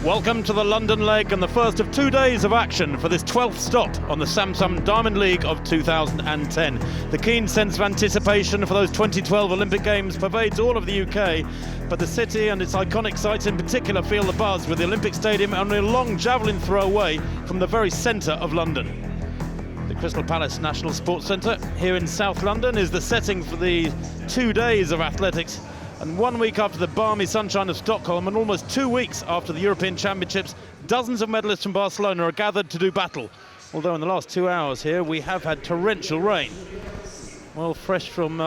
Welcome to the London leg and the first of 2 days of action for this 12th stop on the Samsung Diamond League of 2010. The keen sense of anticipation for those 2012 Olympic Games pervades all of the UK, but the city and its iconic sites in particular feel the buzz, with the Olympic Stadium only a long javelin throw away from the very centre of London. The Crystal Palace National Sports Centre here in South London is the setting for the 2 days of athletics. And 1 week after the balmy sunshine of Stockholm and almost 2 weeks after the European Championships, dozens of medalists from Barcelona are gathered to do battle. Although in the last 2 hours here, we have had torrential rain. Well, fresh from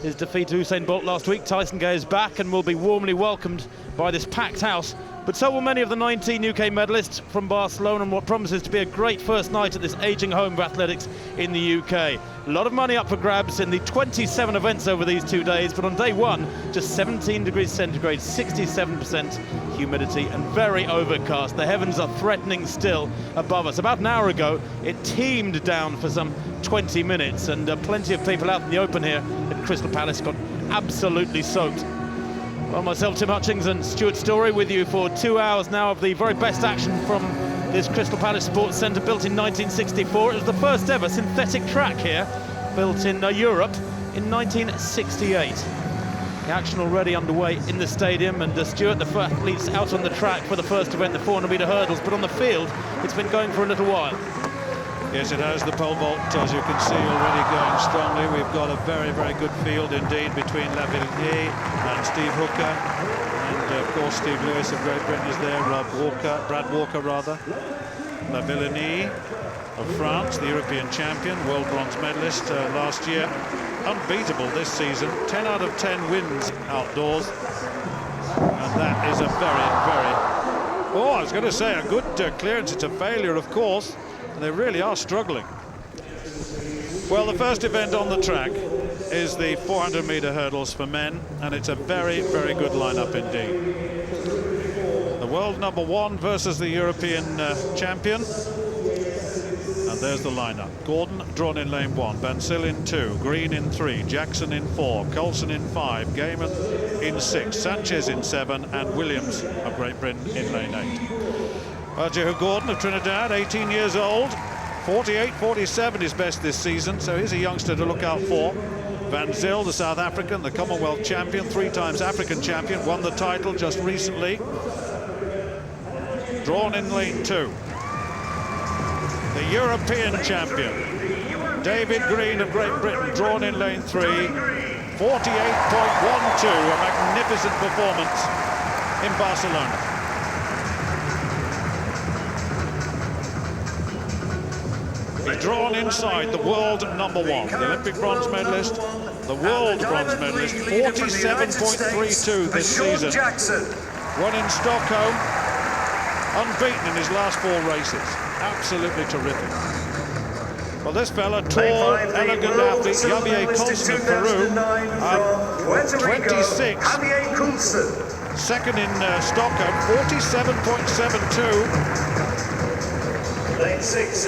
his defeat to Usain Bolt last week, Tyson Gay is back and will be warmly welcomed by this packed house. But so will many of the 19 UK medalists from Barcelona in what promises to be a great first night at this ageing home of athletics in the UK. A lot of money up for grabs in the 27 events over these 2 days, but on day one, just 17 degrees centigrade, 67% humidity and very overcast. The heavens are threatening still above us. About an hour ago, it teemed down for some 20 minutes, and plenty of people out in the open here at Crystal Palace got absolutely soaked. Well, myself, Tim Hutchings, and Stuart Story with you for 2 hours now of the very best action from this Crystal Palace Sports Centre, built in 1964. It was the first ever synthetic track here, built in Europe in 1968. The action already underway in the stadium, and Stuart, the athletes out on the track for the first event, the 400-metre hurdles, but on the field, it's been going for a little while. Yes, it has. The pole vault, as you can see, already going strongly. We've got a very, very good field indeed between Lavillenie and Steve Hooker. And, of course, Steve Lewis of Great Britain is there, Brad Walker, Lavillenie of France, the European champion, world bronze medalist last year. Unbeatable this season, 10 out of 10 wins outdoors. And that is a very, I was going to say a good clearance. It's a failure, of course. They really are struggling. Well, the first event on the track is the 400-metre hurdles for men, and it's a very, very good lineup indeed. The world #1 versus the European champion. And there's the lineup. Gordon drawn in lane 1, Bansil in 2, Green in 3, Jackson in 4, Coulson in 5, Gaiman in 6, Sanchez in 7, and Williams of Great Britain in lane 8. Well, Jehu Gordon of Trinidad, 18 years old, 48-47 is best this season, so he's a youngster to look out for. Van Zyl, the South African, the Commonwealth champion, 3 times African champion, won the title just recently. Drawn in lane 2. The European champion, David Green of Great Britain, drawn in lane 3. 48.12, a magnificent performance in Barcelona. Drawn inside, the world #1, the Olympic bronze medalist, the world bronze medalist, 47.32 this season. Won in Stockholm, unbeaten in his last 4 races. Absolutely terrific. Well, this fella, tall, elegant athlete, Javier Coulson of Peru, 26. Second in Stockholm, 47.72.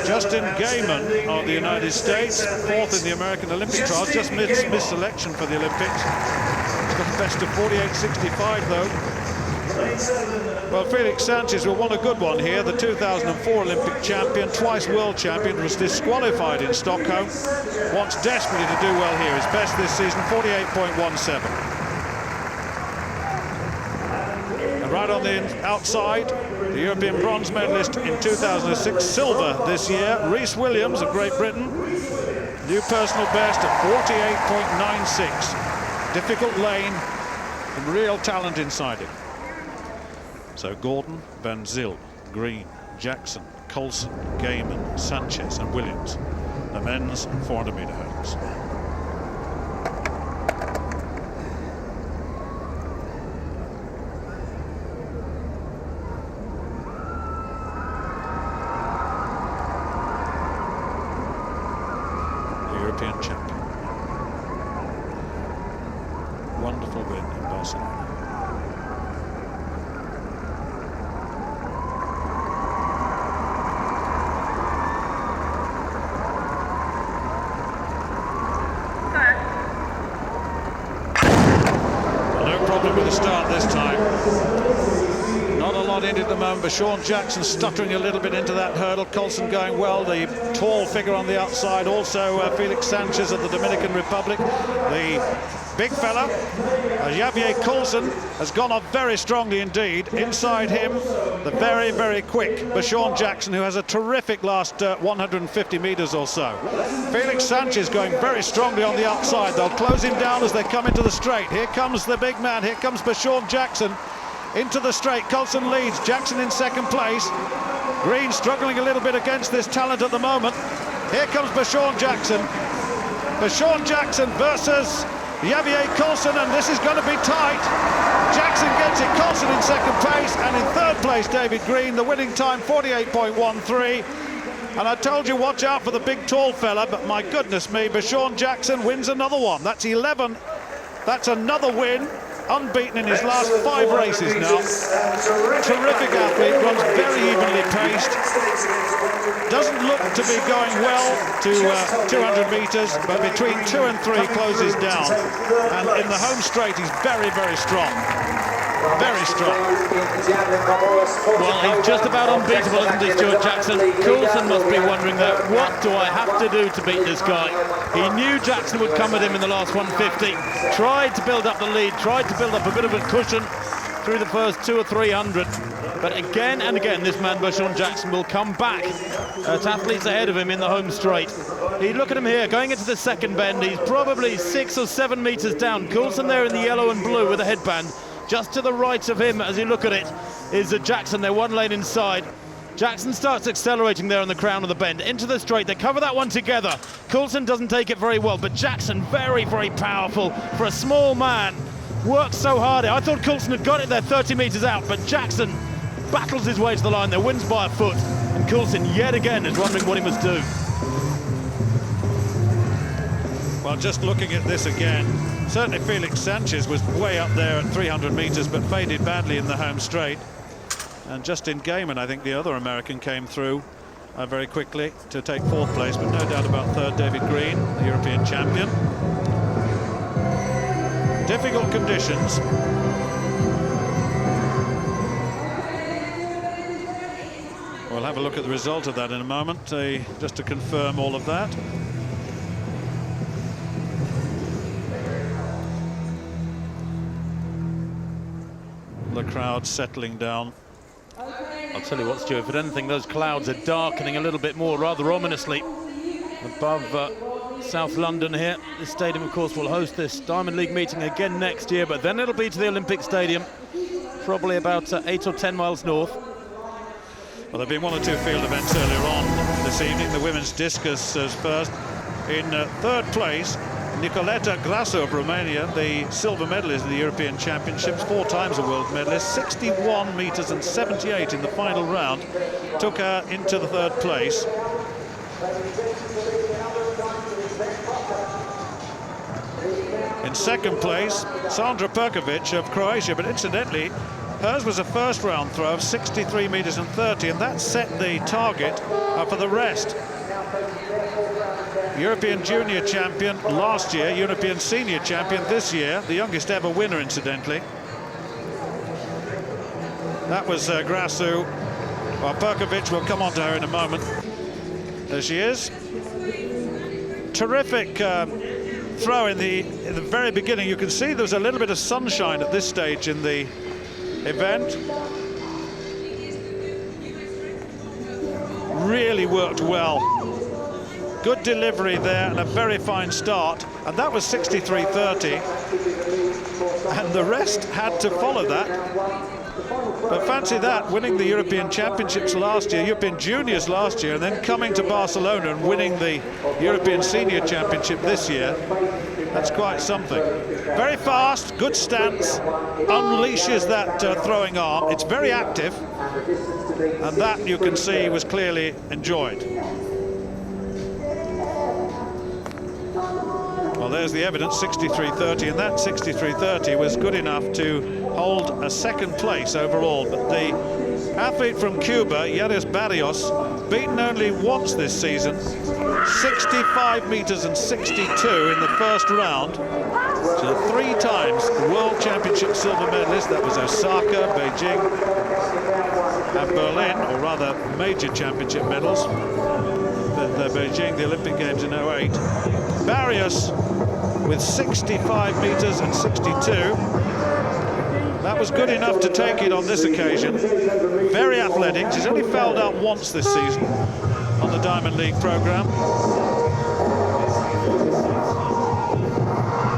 Justin Gaiman of the United States, 4th in the American Olympic trials, just missed selection for the Olympics. He's got a best of 48.65 though. Well, Felix Sanchez will want a good one here, the 2004 Olympic champion, twice world champion, was disqualified in Stockholm, wants desperately to do well here. His best this season, 48.17. And right on the outside, the European bronze medalist in 2006, silver this year, Rhys Williams of Great Britain. New personal best at 48.96. Difficult lane and real talent inside it. So Gordon, Van Zyl, Green, Jackson, Coulson, Gaiman, Sanchez and Williams. The men's 400-metre hurdles. not in it at the moment, but Sean Jackson stuttering a little bit into that hurdle. Coulson going well, the tall figure on the outside. Also Felix Sanchez of the Dominican Republic. The big fella, Javier Coulson, has gone up very strongly indeed. Inside him, the very, very quick Sean Jackson, who has a terrific last 150 metres or so. Felix Sanchez going very strongly on the outside. They'll close him down as they come into the straight. Here comes the big man. Here comes Sean Jackson into the straight. Coulson leads. Jackson in second place. Green struggling a little bit against this talent at the moment. Here comes Sean Jackson. Sean Jackson versus Javier Coulson, and this is going to be tight. Jackson gets it, Coulson in second place, and in third place David Green. The winning time 48.13. And I told you, watch out for the big tall fella, but my goodness me, Sean Jackson wins another one. That's 11. That's another win. Unbeaten in his last 5 races now. Terrific athlete, runs very evenly paced. Doesn't look to be going well to 200 metres, but between 2 and 3 closes down. And in the home straight, he's very, very strong. Very strong. Well, he's just about unbeatable, isn't he, Stuart Jackson? Coulson must be wondering that. What do I have to do to beat this guy? He knew Jackson would come at him in the last 150. Tried to build up the lead, tried to build up a bit of a cushion through the first 200 or 300. But again and again, this man, Sean Jackson, will come back to athletes ahead of him in the home straight. Look at him here, going into the second bend. He's probably 6 or 7 metres down. Coulson there in the yellow and blue with a headband. Just to the right of him, as you look at it, is Jackson. They're 1 lane inside. Jackson starts accelerating there on the crown of the bend. Into the straight, they cover that one together. Coulson doesn't take it very well, but Jackson very, very powerful for a small man. Works so hard. I thought Coulson had got it there 30 metres out, but Jackson battles his way to the line there, wins by a foot. And Coulson, yet again, is wondering what he must do. Well, just looking at this again, certainly Felix Sanchez was way up there at 300 metres, but faded badly in the home straight. And Justin Gaiman, I think the other American, came through very quickly to take 4th place, but no doubt about 3rd, David Green, the European champion. Difficult conditions. We'll have a look at the result of that in a moment, just to confirm all of that. The crowd settling down. I'll tell you what, Stuart, if anything, those clouds are darkening a little bit more, rather ominously, above South London here. This stadium, of course, will host this Diamond League meeting again next year, but then it'll be to the Olympic Stadium, probably about 8 or 10 miles north. Well, there have been 1 or 2 field events earlier on this evening. The women's discus is first. In 3rd place, Nicoleta Grasso of Romania, the silver medalist in the European Championships, 4 times a world medalist, 61 metres and 78 in the final round, took her into the 3rd place. In 2nd place, Sandra Perkovic of Croatia, but incidentally, hers was a first round throw of 63 metres and 30, and that set the target for the rest. European junior champion last year, European senior champion this year, the youngest ever winner, incidentally. That was Grasso. Well, Perkovic, will come on to her in a moment. There she is. Terrific throw in the very beginning. You can see there's a little bit of sunshine at this stage in the event. Really worked well. Good delivery there and a very fine start, and that was 63.30, and the rest had to follow that. But fancy that, winning the European Championships last year, European Juniors last year, and then coming to Barcelona and winning the European Senior Championship this year. That's quite something. Very fast, good stance, unleashes that throwing arm. It's very active, and that, you can see, was clearly enjoyed. Well, there's the evidence, 63.30, and that 63.30 was good enough to hold a 2nd place overall. But the athlete from Cuba, Yaris Barrios, beaten only once this season, 65 metres and 62 in the first round. She's a 3 times World Championship silver medalist. That was Osaka, Beijing, and Berlin, or rather major championship medals. The Beijing, the Olympic Games in 08. Barrios with 65 meters and 62. That was good enough to take it on this occasion. Very athletic. She's only fouled out once this season on the Diamond League program.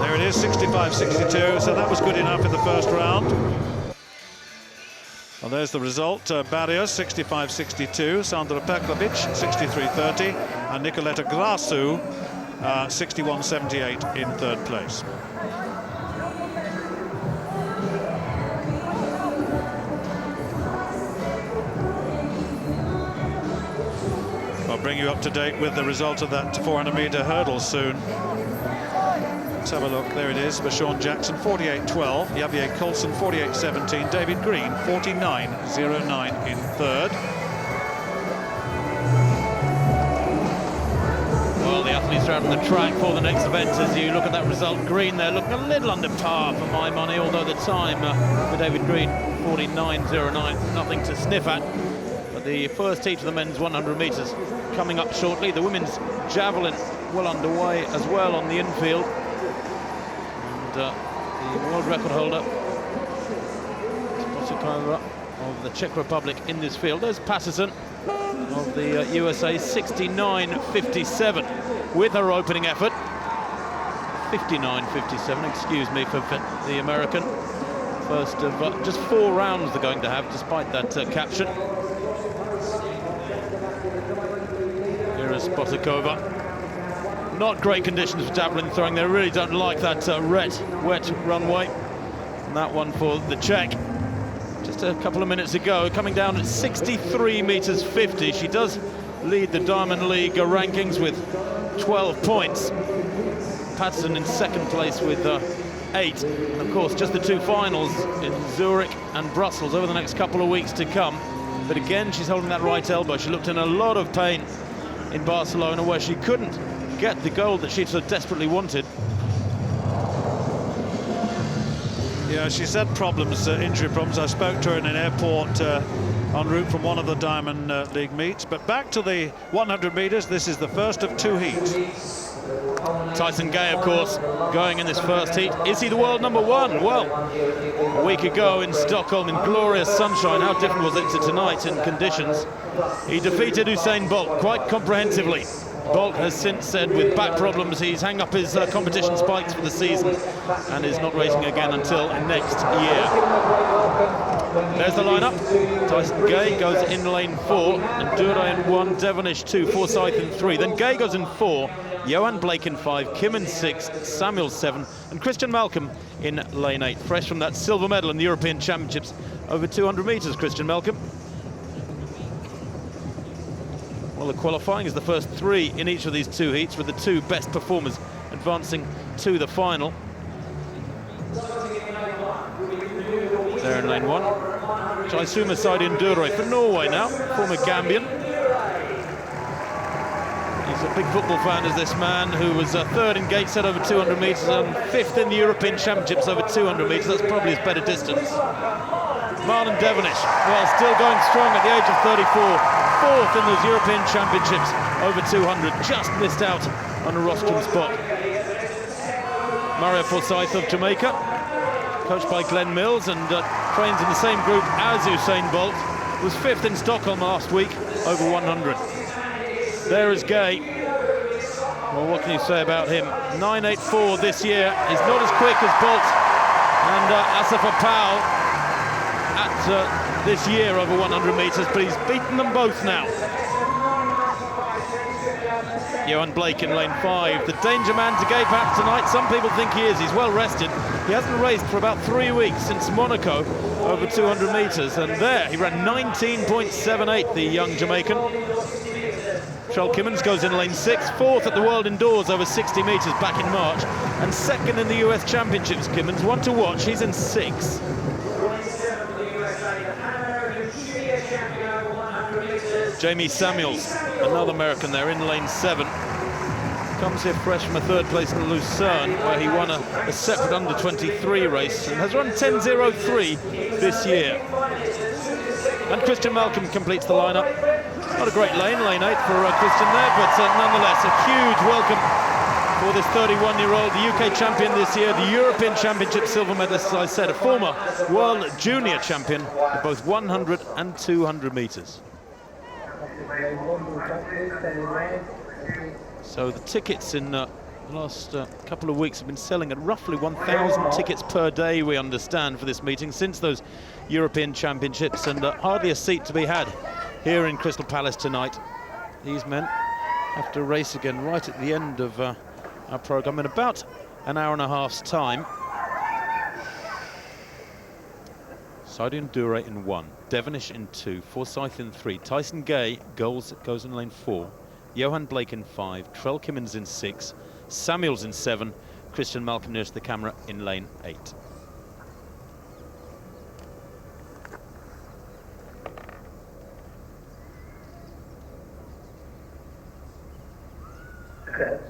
There it is, 65-62. So that was good enough in the first round. Well, there's the result. Barrios 65-62, Sandra Pekovic 63-30, and Nicoletta Grasu 61-78 in third place. I'll bring you up to date with the result of that 400-meter hurdle soon. Let's have a look. There it is. Bashawn Jackson 48-12, Javier Coulson 48-17, David Green 49-09 in third. Well, the athletes are out on the track for the next event. As you look at that result, Green there looking a little under par for my money, although the time for David Green 49.09, nothing to sniff at. But the first heat of the men's 100 metres coming up shortly. The women's javelin well underway as well on the infield. And the world record holder Spotikova of the Czech Republic in this field. There's Patterson of the USA, 69.57 with her opening effort. 59.57, excuse me for the American. First of just 4 rounds they're going to have, despite that caption. Here is Spotikova. Not great conditions for javelin throwing. They really don't like that wet runway. And that one for the Czech. Just a couple of minutes ago, coming down at 63 meters 50. She does lead the Diamond League rankings with 12 points. Patterson in second place with 8. And of course, just the 2 finals in Zurich and Brussels over the next couple of weeks to come. But again, she's holding that right elbow. She looked in a lot of pain in Barcelona, where she couldn't get the gold that she so desperately wanted. Yeah, she's had problems, injury problems. I spoke to her in an airport en route from one of the Diamond League meets. But back to the 100 meters, this is the first of 2 heats. Tyson Gay, of course, going in this first heat. Is he the world number 1? Well, a week ago in Stockholm in glorious sunshine, how different was it to tonight in conditions? He defeated Usain Bolt quite comprehensively. Bolt has since said with back problems he's hung up his competition spikes for the season and is not racing again until next year. There's the lineup. Tyson Gay goes in lane 4, and Dure in 1, Devonish 2, Forsyth in 3. Then Gay goes in 4, Johan Blake in 5, Kim in 6, Samuel 7, and Christian Malcolm in lane 8. Fresh from that silver medal in the European Championships over 200 metres, Christian Malcolm. Well, the qualifying is the first 3 in each of these 2 heats, with the 2 best performers advancing to the final. There in lane 1. Jaisuma Saidin Dure for Norway now, former Gambian. He's a big football fan, is this man, who was 3rd in Gateshead over 200 metres and 5th in the European Championships over 200 metres. That's probably his better distance. Marlon Devonish, well, still going strong at the age of 34. 4th in those European Championships over 200, just missed out on a rostrum spot. Mario Forsyth of Jamaica, coached by Glenn Mills and trains in the same group as Usain Bolt, was 5th in Stockholm last week over 100. There is Gay. Well, what can you say about him? 9.84 this year. He's not as quick as Bolt and Asafa Powell at this year over 100 metres, but he's beaten them both now. Johan Blake in lane 5, the danger man to Gay perhaps tonight. Some people think he is. He's well rested. He hasn't raced for about 3 weeks since Monaco over 200 metres, and there he ran 19.78, the young Jamaican. Charles Kimmins goes in lane 6, 4th at the World Indoors over 60 metres back in March, and 2nd in the US Championships. Kimmins, one to watch, he's in 6th. Jamie Samuels, another American there in lane 7. Comes here fresh from a third place in Lucerne, where he won a separate under-23 race and has run 10.03 this year. And Christian Malcolm completes the lineup. Not a great lane 8 for Christian there, but nonetheless a huge welcome for this 31-year-old, the UK champion this year, the European Championship silver medalist, as I said, a former world junior champion of both 100 and 200 metres. So the tickets in the last couple of weeks have been selling at roughly 1,000 tickets per day, we understand, for this meeting since those European Championships, and hardly a seat to be had here in Crystal Palace tonight. These men have to race again right at the end of our programme in about an hour and a half's time. Sidian Dure in 1, Devonish in 2, Forsyth in 3, Tyson Gay goes in lane 4, Johan Blake in 5, Trell Kimmins in 6, Samuels in 7, Christian Malcolm nearest the camera in lane 8. Well,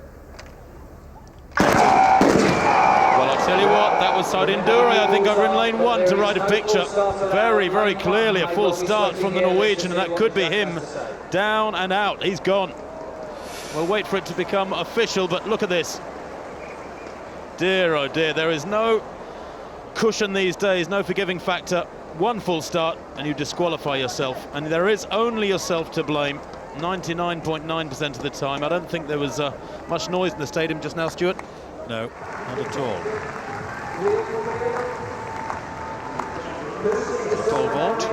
I'll tell you what, that was Sidian Dure, I think, over in lane 1 to write a picture. Very, very clearly a full start from the Norwegian, and that could be him. Down and out, he's gone. We'll wait for it to become official, but look at this. Dear, oh dear, there is no cushion these days, no forgiving factor. One full start and you disqualify yourself, and there is only yourself to blame 99.9% of the time. I don't think there was much noise in the stadium just now, Stuart. No, not at all. The pole vault.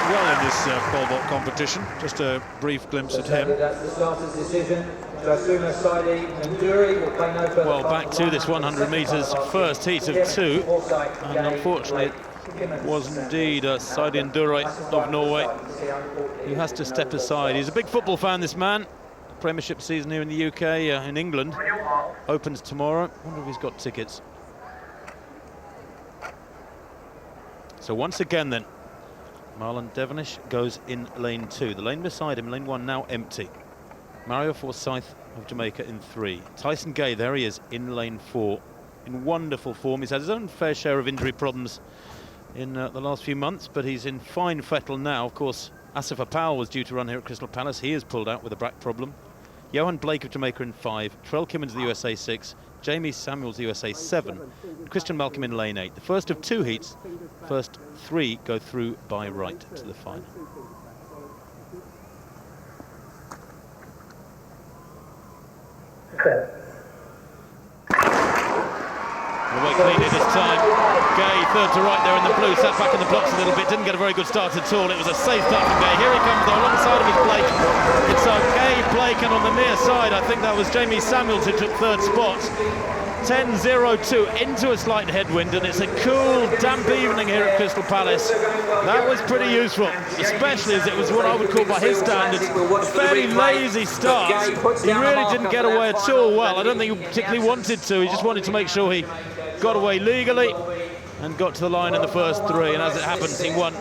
Well in this pole vault competition. Just a brief glimpse at him. Well, back to this 100 metres first heat of 2, and unfortunately it was indeed Sidian Dure of Norway who has to step aside. He's a big football fan, this man. Premiership season here in the UK, in England, opens tomorrow. I wonder if he's got tickets. So once again then, Marlon Devonish goes in lane 2. The lane beside him, lane 1, now empty. Mario Forsyth of Jamaica in 3. Tyson Gay, there he is, in lane 4. In wonderful form. He's had his own fair share of injury problems in the last few months, but he's in fine fettle now. Of course, Asifa Powell was due to run here at Crystal Palace. He is pulled out with a back problem. Johan Blake of Jamaica in 5. Trell Kimmins, the USA 6. Jamie Samuels, the USA 7. Christian Malcolm in lane 8. The first of 2 heats. First 3 go through by right to the final. Away cleanly this time. Gay, third to right there in the blue, sat back in the blocks a little bit, didn't get a very good start at all. It was a safe start from Gay. Here he comes though, alongside of his Blake. It's Gay, Blake, and on the near side, I think that was Jamie Samuels who took third spot. 10.02 into a slight headwind, and it's a cool, damp evening here at Crystal Palace. That was pretty useful, especially as it was what I would call, by his standards, a fairly lazy start. He really didn't get away at all well. I don't think he particularly wanted to. He just wanted to make sure he got away legally and got to the line in the first 3, and as it happens, he won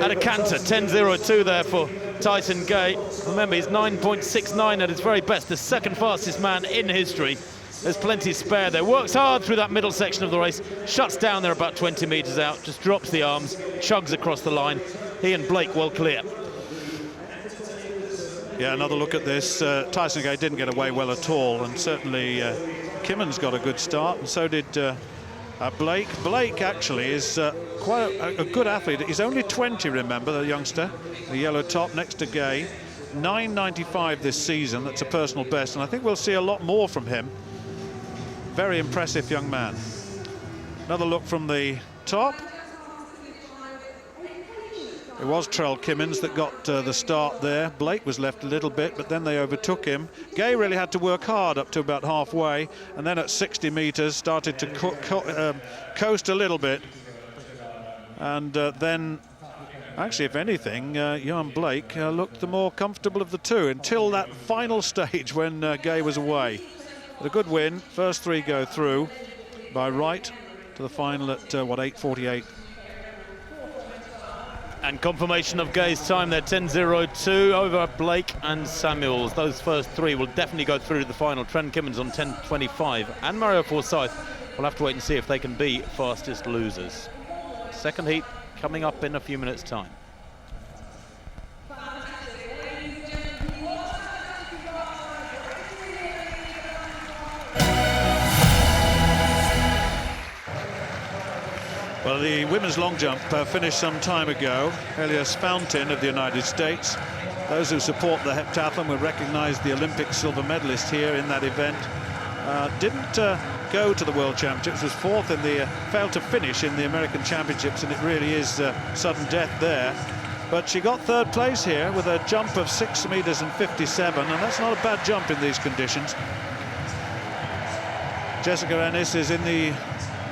at a canter. 10.02 there for Tyson Gay. Remember, he's 9.69 at his very best, the second fastest man in history. There's plenty spare there. Works hard through that middle section of the race. Shuts down there about 20 metres out. Just drops the arms. Chugs across the line. He and Blake well clear. Yeah, another look at this. Tyson Gay didn't get away well at all. And certainly Kimmins got a good start. And so did Blake. Blake actually is quite a good athlete. He's only 20, remember, the youngster. The yellow top next to Gay. 9.95 this season. That's a personal best. And I think we'll see a lot more from him. Very impressive young man. Another look from the top. It was Trell Kimmins that got the start there. Blake was left a little bit, but then they overtook him. Gay really had to work hard up to about halfway, and then at 60 metres started to coast a little bit. And then, actually, if anything, Johan Blake looked the more comfortable of the two until that final stage when Gay was away. But a good win. First 3 go through by right to the final at, 8:48. And confirmation of Gay's time there, 10.02 over Blake and Samuels. Those first three will definitely go through to the final. Trent Kimmins on 10.25 and Mario Forsyth. We'll have to wait and see if they can be fastest losers. Second heat coming up in a few minutes' time. Well, the women's long jump finished some time ago. Elias Fountain of the United States. Those who support the heptathlon will recognize the Olympic silver medalist here in that event. Didn't go to the World Championships, was fourth in the, failed to finish in the American Championships, and it really is sudden death there. But she got third place here with a jump of 6 meters and 57, and that's not a bad jump in these conditions. Jessica Ennis is in the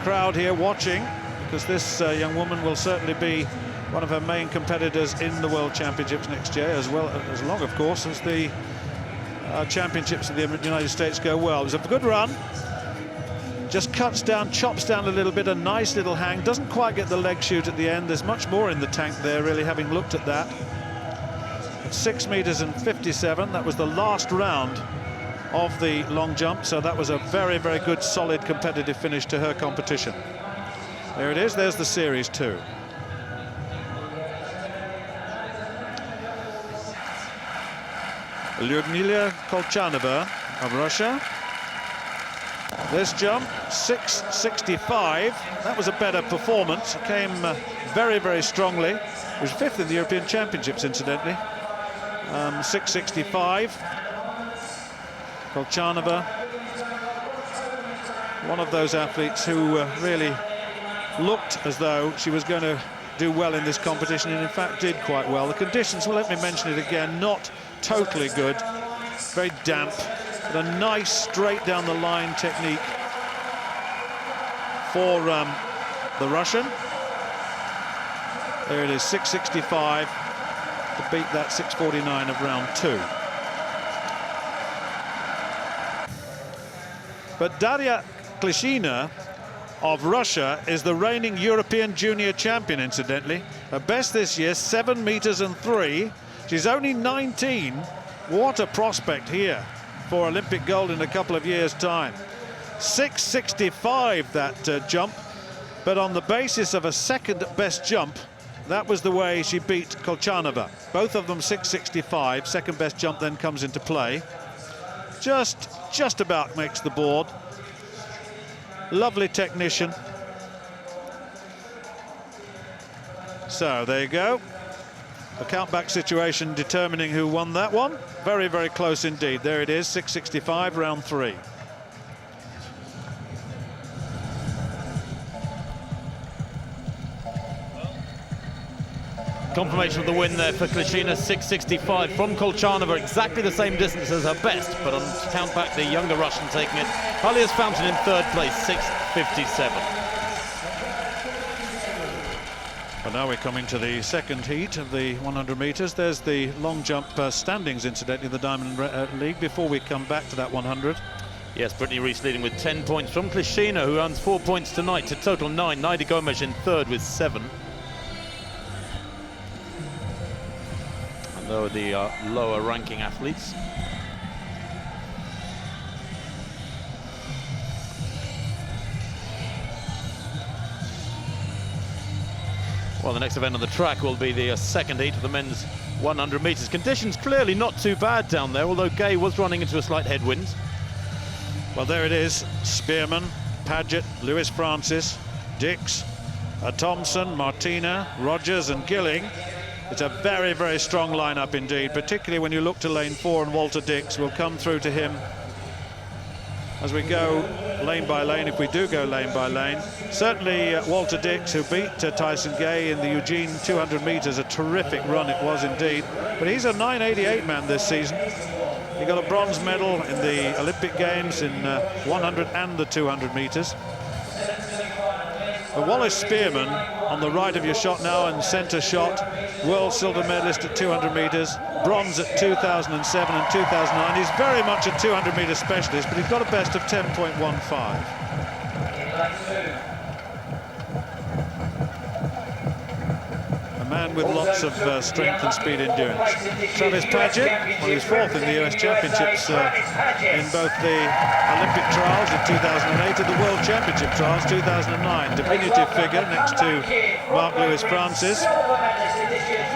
crowd here watching, because this young woman will certainly be one of her main competitors in the World Championships next year, as long, of course, as the championships of the United States go well. It was a good run. Just cuts down, chops down a little bit, a nice little hang. Doesn't quite get the leg shoot at the end. There's much more in the tank there, really, having looked at that. At 6 meters and 57, that was the last round of the long jump, so that was a very, very good, solid, competitive finish to her competition. There it is, there's the series two. Lyudmila Kolchanova of Russia. This jump, 6.65. That was a better performance. It came very, very strongly. It was fifth in the European Championships, incidentally. 6.65. Kolchanova, one of those athletes who really looked as though she was going to do well in this competition, and in fact did quite well. The conditions, well, let me mention it again, not totally good, very damp, but a nice straight down the line technique for the Russian. There it is, 6.65 to beat that 6.49 of round two. But Daria Klishina of Russia is the reigning European junior champion, incidentally. Her best this year, 7 meters and 3. She's only 19. What a prospect here for Olympic gold in a couple of years' time. 6.65 that jump, but on the basis of a second best jump, that was the way she beat Kolchanova. Both of them 6.65. Second best jump then comes into play. Just about makes the board. Lovely technician. So there you go. A countback situation determining who won that one. Very, very close indeed. There it is, 6.65, round three. Confirmation of the win there for Klishina, 6.65 from Kolchanova, exactly the same distance as her best, but on count back, the younger Russian taking it. Elias Fountain in third place, 6.57. Well, now we're coming to the second heat of the 100 meters. There's the long jump standings, incidentally, in the Diamond League, before we come back to that 100. Yes, Brittany Reese leading with 10 points from Klishina, who earns 4 points tonight to total 9. Naidi Gomes in third with 7. And though the lower ranking athletes. Well, the next event on the track will be the second heat of the men's 100 meters. Conditions clearly not too bad down there, although Gay was running into a slight headwind. Well, there it is. Spearman, Paget, Lewis Francis, Dix, Thompson, Martina, Rogers and Gilling. It's a very, very strong lineup indeed, particularly when you look to lane 4, and Walter Dix will come through to him as we go lane by lane, if we do go lane by lane. Certainly Walter Dix, who beat Tyson Gay in the Eugene 200 meters, a terrific run it was indeed. But he's a 9.88 man this season. He got a bronze medal in the Olympic Games in 100 and the 200 meters. But Wallace Spearman on the right of your shot now, and centre shot, world silver medalist at 200 meters, bronze at 2007 and 2009. He's very much a 200 meter specialist, but he's got a best of 10.15. man with lots of strength and speed endurance. Travis Paget, well, he was fourth in the US Championships in both the Olympic trials in 2008 and the World Championship trials 2009. Diminutive figure next to Mark Lewis Francis,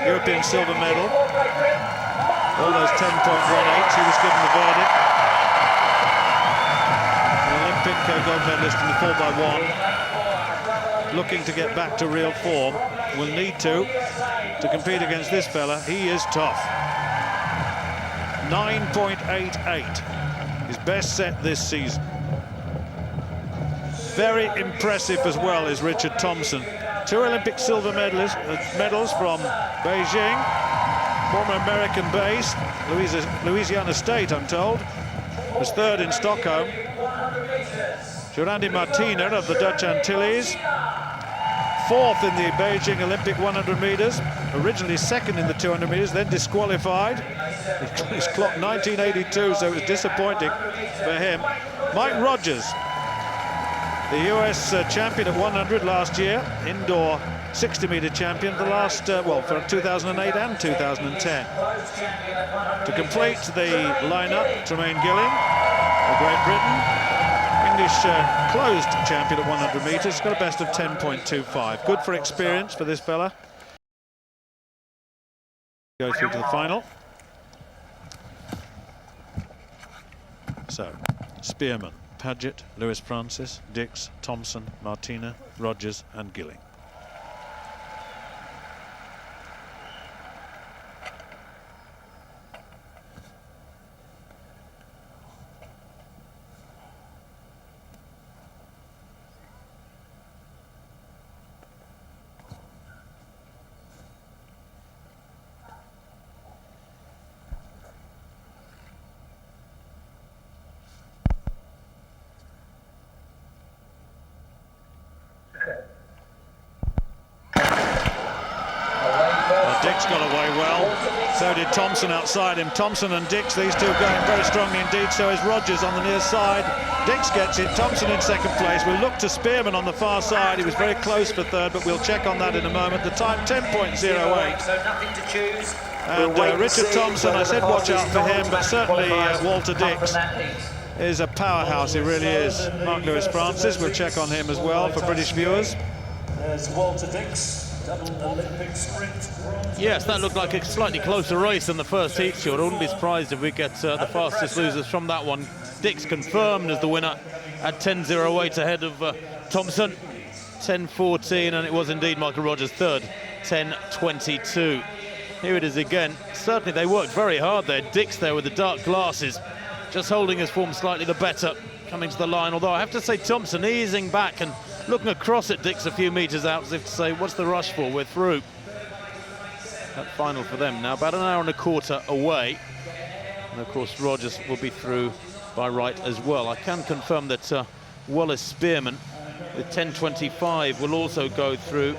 European silver medal. All those 10.18s, he was given the verdict. An Olympic gold medalist in the 4x1, looking to get back to real form, will need to compete against this fella. He is tough. 9.88, his best set this season. Very impressive as well is Richard Thompson. 2 Olympic silver medals from Beijing, former American-based, Louisiana State, I'm told. Was third in Stockholm. Jurandi Martina of the Dutch Antilles, fourth in the Beijing Olympic 100 meters, originally second in the 200 meters, then disqualified. He's clocked 1982, so it was disappointing for him. Mike Rogers, the US champion at 100 last year, indoor 60-meter champion, the last, well, for 2008 and 2010. To complete the lineup, Tremaine Gilling of Great Britain, English closed champion at 100 meters, got a best of 10.25. Good for experience for this fella. Go through to the final. So, Spearman, Paget, Lewis Francis, Dix, Thompson, Martina, Rogers and Gilling. Dix got away well, so did Thompson outside him. Thompson and Dix, these two going very strongly indeed, so is Rogers on the near side. Dix gets it, Thompson in second place. We'll look to Spearman on the far side. He was very close for third, but we'll check on that in a moment. The time 10.08. So nothing to choose. And Richard Thompson, I said watch out for him, but certainly Walter Dix is a powerhouse, he really is. Mark Lewis Francis, we'll check on him as well for British viewers. There's Walter Dix. Olympic sprint. Yes, that looked like a slightly closer race than the first heat, sure. I wouldn't be surprised if we get the fastest losers from that one. Dix confirmed as the winner at 10.08 ahead of Thompson, 10.14, and it was indeed Michael Rogers third, 10.22. Here it is again. Certainly they worked very hard there. Dix there with the dark glasses, just holding his form slightly the better, coming to the line. Although I have to say Thompson easing back and looking across at Dix a few metres out as if to say, what's the rush for? We're through. That final for them now, about an hour and a quarter away. And of course Rogers will be through by right as well. I can confirm that Wallace Spearman with 10.25 will also go through,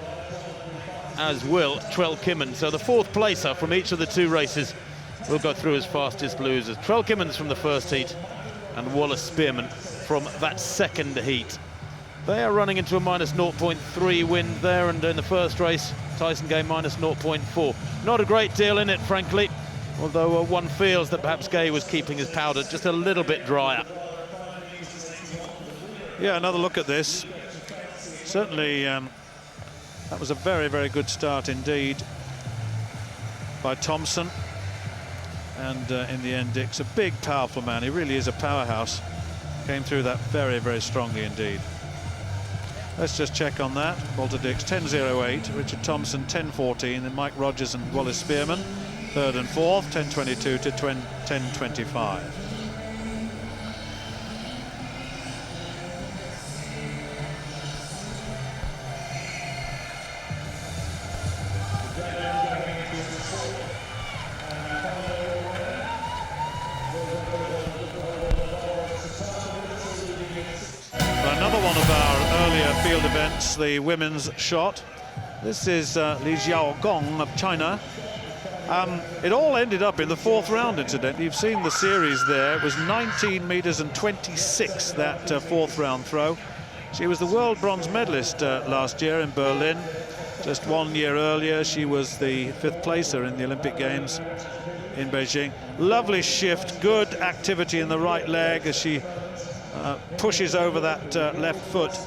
as will Trell Kimmins. So the fourth placer from each of the two races will go through as fastest losers. Trell Kimmins from the first heat and Wallace Spearman from that second heat. They are running into a minus 0.3 wind there, and in the first race Tyson Gay minus 0.4. Not a great deal in it, frankly, although one feels that perhaps Gay was keeping his powder just a little bit drier. Yeah, another look at this. Certainly that was a very, very good start indeed by Thompson. And in the end, Dix, a big, powerful man. He really is a powerhouse. Came through that very, very strongly indeed. Let's just check on that. Walter Dix, 10.08. Richard Thompson, 10.14. And Mike Rogers and Wallace Spearman, third and fourth, 10.22 to 10.25. Field events, the women's shot. This is Li Xiaogong of China. It all ended up in the fourth round, incidentally. You've seen the series there. It was 19 meters and 26, that fourth round throw. She was the world bronze medalist last year in Berlin. Just 1 year earlier, she was the 5th placer in the Olympic Games in Beijing. Lovely shift, good activity in the right leg as she pushes over that left foot.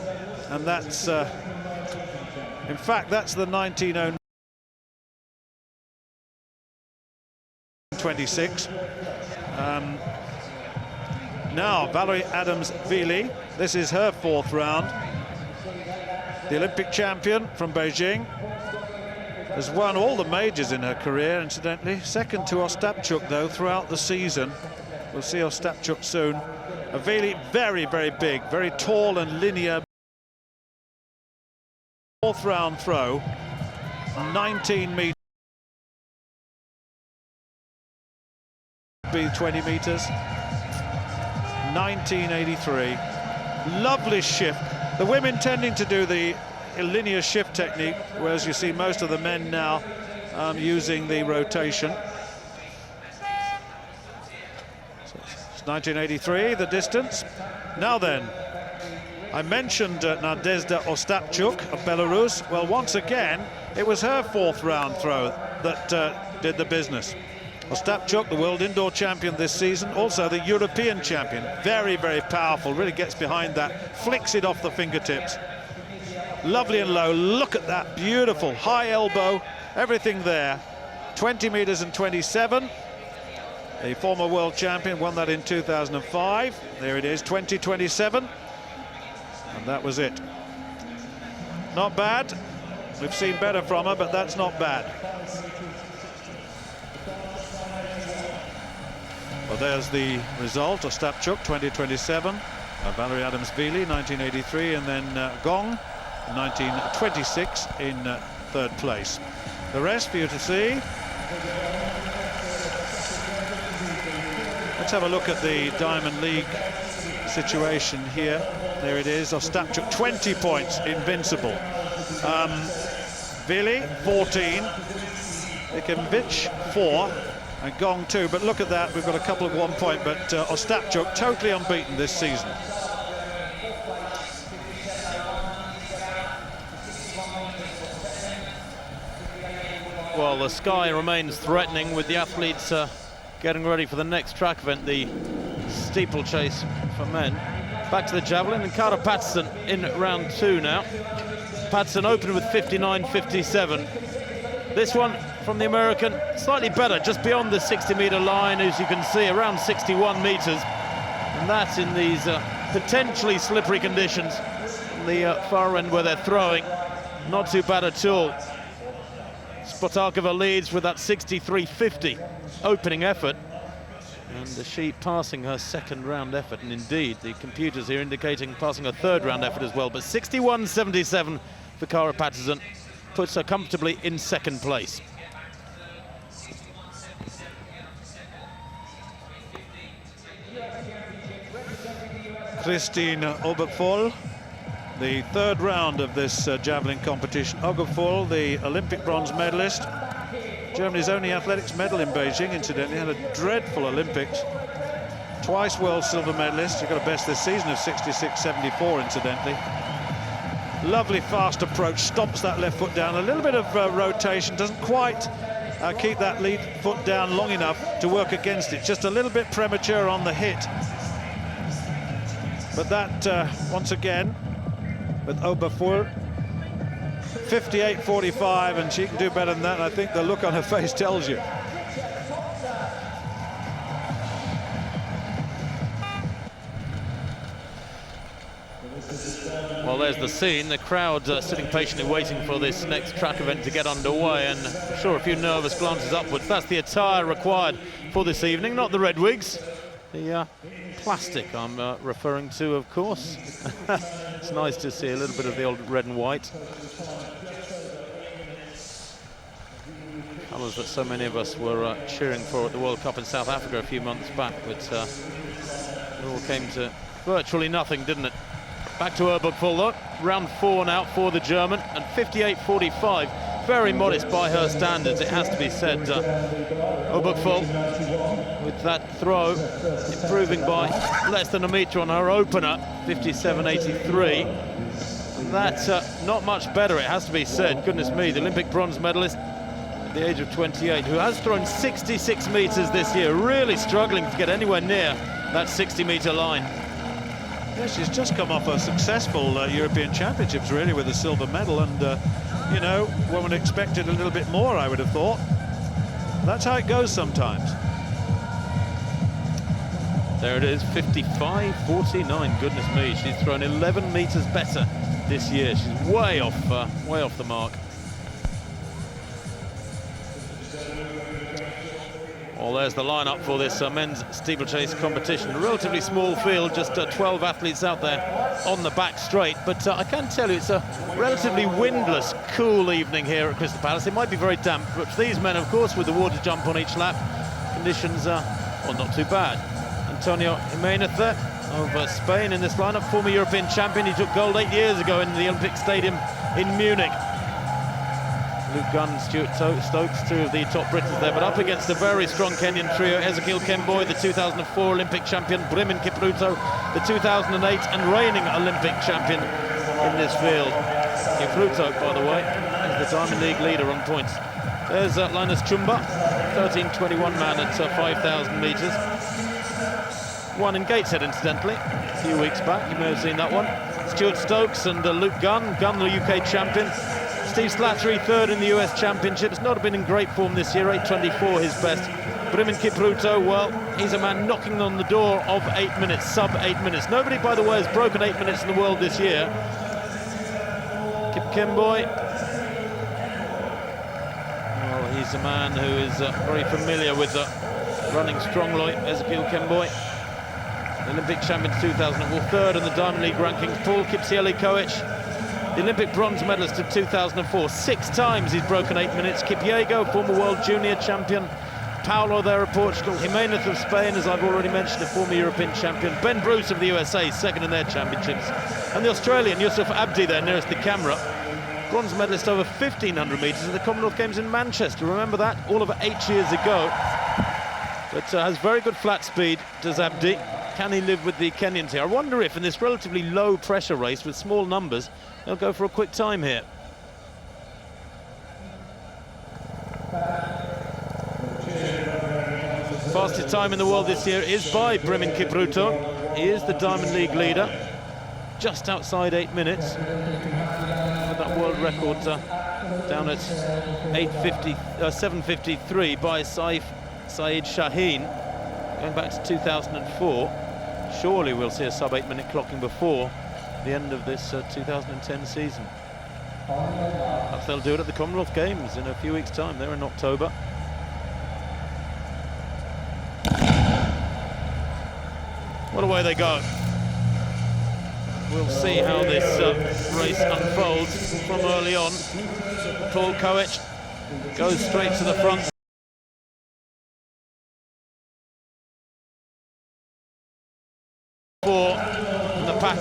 And that's, in fact, that's the 1926. Now, Valerie Adams-Vili, this is her 4th round. The Olympic champion from Beijing, has won all the majors in her career, incidentally. Second to Ostapchuk, though, throughout the season. We'll see Ostapchuk soon. Vili, very, very big, very tall and linear. 4th round throw, 19 meters. Be 20 meters. 1983. Lovely shift. The women tending to do the linear shift technique, whereas you see most of the men now using the rotation. So it's 1983, the distance. Now then, I mentioned Nadezhda Ostapchuk of Belarus. Well, once again, it was her 4th round throw that did the business. Ostapchuk, the world indoor champion this season, also the European champion. Very, very powerful, really gets behind that, flicks it off the fingertips. Lovely and low, look at that, beautiful, high elbow, everything there. 20 meters and 27. The former world champion won that in 2005. There it is, 20:27. And that was it. Not bad. We've seen better from her, but that's not bad. Well, there's the result. Ostapchuk, 20:27. Valerie Adams-Vili, 1983, and then Gong, 1926, in 3rd place. The rest for you to see. Let's have a look at the Diamond League situation here. There it is. Ostapchuk, 20 points, invincible. Vili, 14. Ikinvich, 4. And Gong 2, but look at that, we've got a couple of 1 point, but Ostapchuk totally unbeaten this season. Well, the sky remains threatening with the athletes getting ready for the next track event, the steeplechase for men. Back to the javelin, and Kara Patterson in round 2 now. Patterson opened with 59.57. This one from the American, slightly better, just beyond the 60-meter line, as you can see, around 61 meters. And that's in these potentially slippery conditions on the far end where they're throwing. Not too bad at all. Spotakova leads with that 63.50 opening effort. And she passing her 2nd round effort, and indeed the computers here indicating passing her 3rd round effort as well. But 61.77 for Kara Patterson puts her comfortably in 2nd place. Christine Obergvoll, the 3rd round of this javelin competition. Obergvoll, the Olympic bronze medalist. Germany's only athletics medal in Beijing, incidentally. Had a dreadful Olympics. Twice world silver medalist. She got a best this season of 66.74, incidentally. Lovely fast approach, stomps that left foot down. A little bit of rotation, doesn't quite keep that lead foot down long enough to work against it. Just a little bit premature on the hit. But that, once again, with Obergvoll, 58.45, and she can do better than that, and I think the look on her face tells you. Well, there's the scene, the crowd sitting patiently waiting for this next track event to get underway, and I'm sure a few nervous glances upwards. That's the attire required for this evening, not the red wigs. The plastic I'm referring to, of course. It's nice to see a little bit of the old red and white. Colours that so many of us were cheering for at the World Cup in South Africa a few months back, but it all came to virtually nothing, didn't it? Back to Obergvoll though, round 4 now for the German, and 58.45, very modest by her standards, it has to be said. Obergvoll with that throw, improving by less than a metre on her opener, 57.83. that not much better, it has to be said. Goodness me, the Olympic bronze medalist at the age of 28, who has thrown 66 metres this year, really struggling to get anywhere near that 60-metre line. Yes, she's just come off a successful European Championships, really, with a silver medal, and, you know, one would expected a little bit more, I would have thought. That's how it goes sometimes. There it is, 55.49. Goodness me, she's thrown 11 metres better this year. She's way off the mark. Well, there's the lineup for this men's steeplechase competition. A relatively small field, just 12 athletes out there on the back straight. But I can tell you, it's a relatively windless, cool evening here at Crystal Palace. It might be very damp, but for these men, of course, with the water jump on each lap, conditions are, well, not too bad. Antonio Jimenez there of Spain in this lineup, former European champion. He took gold 8 years ago in the Olympic Stadium in Munich. Luke Gunn, Stuart Stokes, two of the top Brits there, but up against a very strong Kenyan trio: Ezekiel Kemboi, the 2004 Olympic champion; Brimin Kipruto, the 2008 and reigning Olympic champion in this field. Kipruto, by the way, is the Diamond League leader on points. There's Linus Chumba, 13:21 man at 5,000 metres. Won in Gateshead, incidentally, a few weeks back. You may have seen that one. Stuart Stokes and Luke Gunn, the UK champion. Steve Slattery, third in the US Championships. Not been in great form this year, 8:24 his best. Brimin Kipruto, well, he's a man knocking on the door of 8 minutes, sub 8 minutes. Nobody, by the way, has broken 8 minutes in the world this year. Kip Kemboi, well, he's a man who is very familiar with running strongly. Ezekiel Kemboi, the Olympic champion 2004, third in the Diamond League rankings. Paul Kipsiele-Koech, the Olympic bronze medalist of 2004. 6 times he's broken 8 minutes. Kipyego, former world junior champion. Paulo there of Portugal. Jimenez of Spain, as I've already mentioned, a former European champion. Ben Bruce of the USA, second in their championships. And the Australian, Yusuf Abdi there, nearest the camera. Bronze medalist over 1,500 metres at the Commonwealth Games in Manchester. Remember that? All of 8 years ago. But has very good flat speed, does Abdi. Can he live with the Kenyans here? I wonder if in this relatively low pressure race with small numbers, they'll go for a quick time here. Fastest time in the world this year is by Brimin Kipruto. He is the Diamond League leader, just outside 8 minutes. With that world record down at 7:53 by Said Shaheen, going back to 2004. Surely we'll see a sub-8 minute clocking before the end of this 2010 season. Perhaps they'll do it at the Commonwealth Games in a few weeks' time. They're in October. Well, away they go. We'll see how this race unfolds from early on. Paul Koech goes straight to the front. And the pack.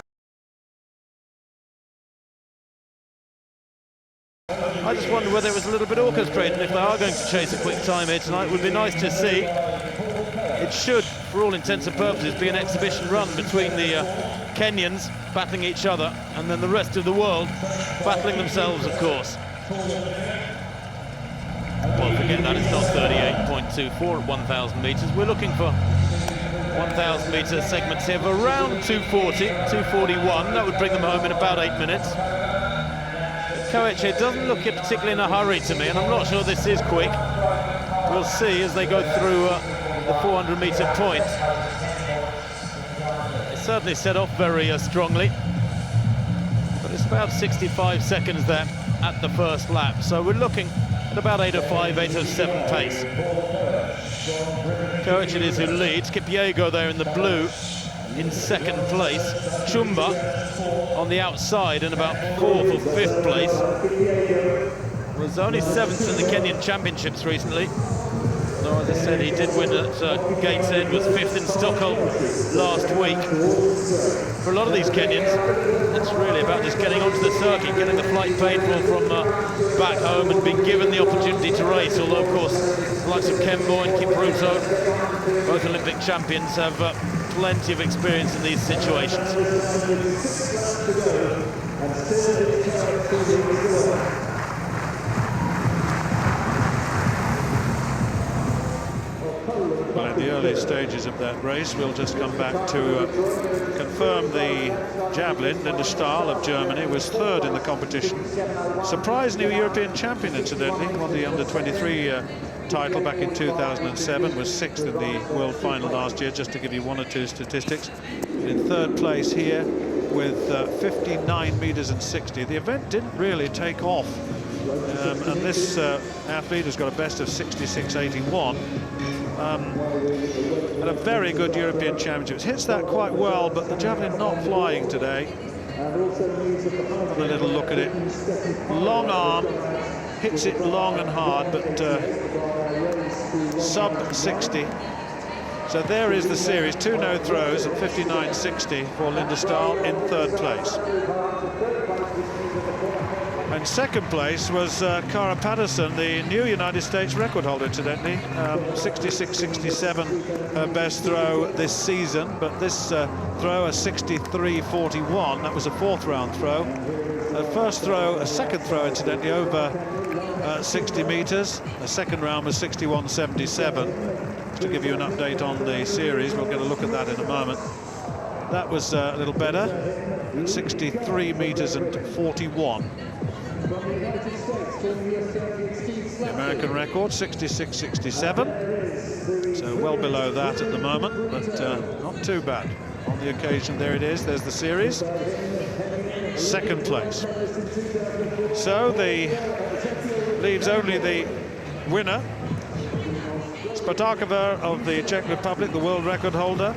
I just wonder whether it was a little bit orchestrated, and if they are going to chase a quick time here tonight, it would be nice to see. It should, for all intents and purposes, be an exhibition run between the Kenyans battling each other, and then the rest of the world battling themselves, of course. Well, forget that, it's not 38.24 at 1,000 metres. We're looking for 1,000 metre segments here of around 240, 241. That would bring them home in about 8 minutes. Koech here doesn't look particularly in a hurry to me, and I'm not sure this is quick. We'll see as they go through the 400 metre point. It certainly set off very strongly, but it's about 65 seconds there at the first lap. So we're looking at about 8:05, 8:07 pace. Koech it is who leads. Kipyego there in the blue in second place. Chumba on the outside in about 4th or 5th place. Was only 7th in the Kenyan Championships recently. Though, as I said, he did win at Gateshead, was 5th in Stockholm last week. For a lot of these Kenyans, it's really about just getting onto the circuit, getting the flight paid for from back home and being given the opportunity to race. Although, of course, the likes of Kemboi and Kipruto, both Olympic champions, have plenty of experience in these situations. Well, in the early stages of that race, we'll just come back to confirm the javelin. Linda Stahl of Germany was third in the competition. Surprise new European champion, incidentally. Won the under-23 title back in 2007, was sixth in the world final last year, just to give you one or two statistics. In third place here with 59 meters and 60. The event didn't really take off. And this athlete has got a best of 66.81. And a very good European Championships. Hits that quite well, but the javelin not flying today. Have a little look at it. Long arm, hits it long and hard, but sub 60. So there is the series. 2 no throws at 59.60 for Linda Stahl in third place. And second place was Cara Patterson, the new United States record holder, incidentally. 66.67 her best throw this season, but this throw a 63.41. That was a fourth round throw. Her first throw, a second throw, incidentally, over 60 meters. The second round was 61.77. Just to give you an update on the series, we'll get a look at that in a moment. That was a little better, at 63 meters and 41. The American record, 66.67. So well below that at the moment, but not too bad. On the occasion, there it is, there's the series. Second place. So leaves only the winner, Spatakova of the Czech Republic, the world record holder.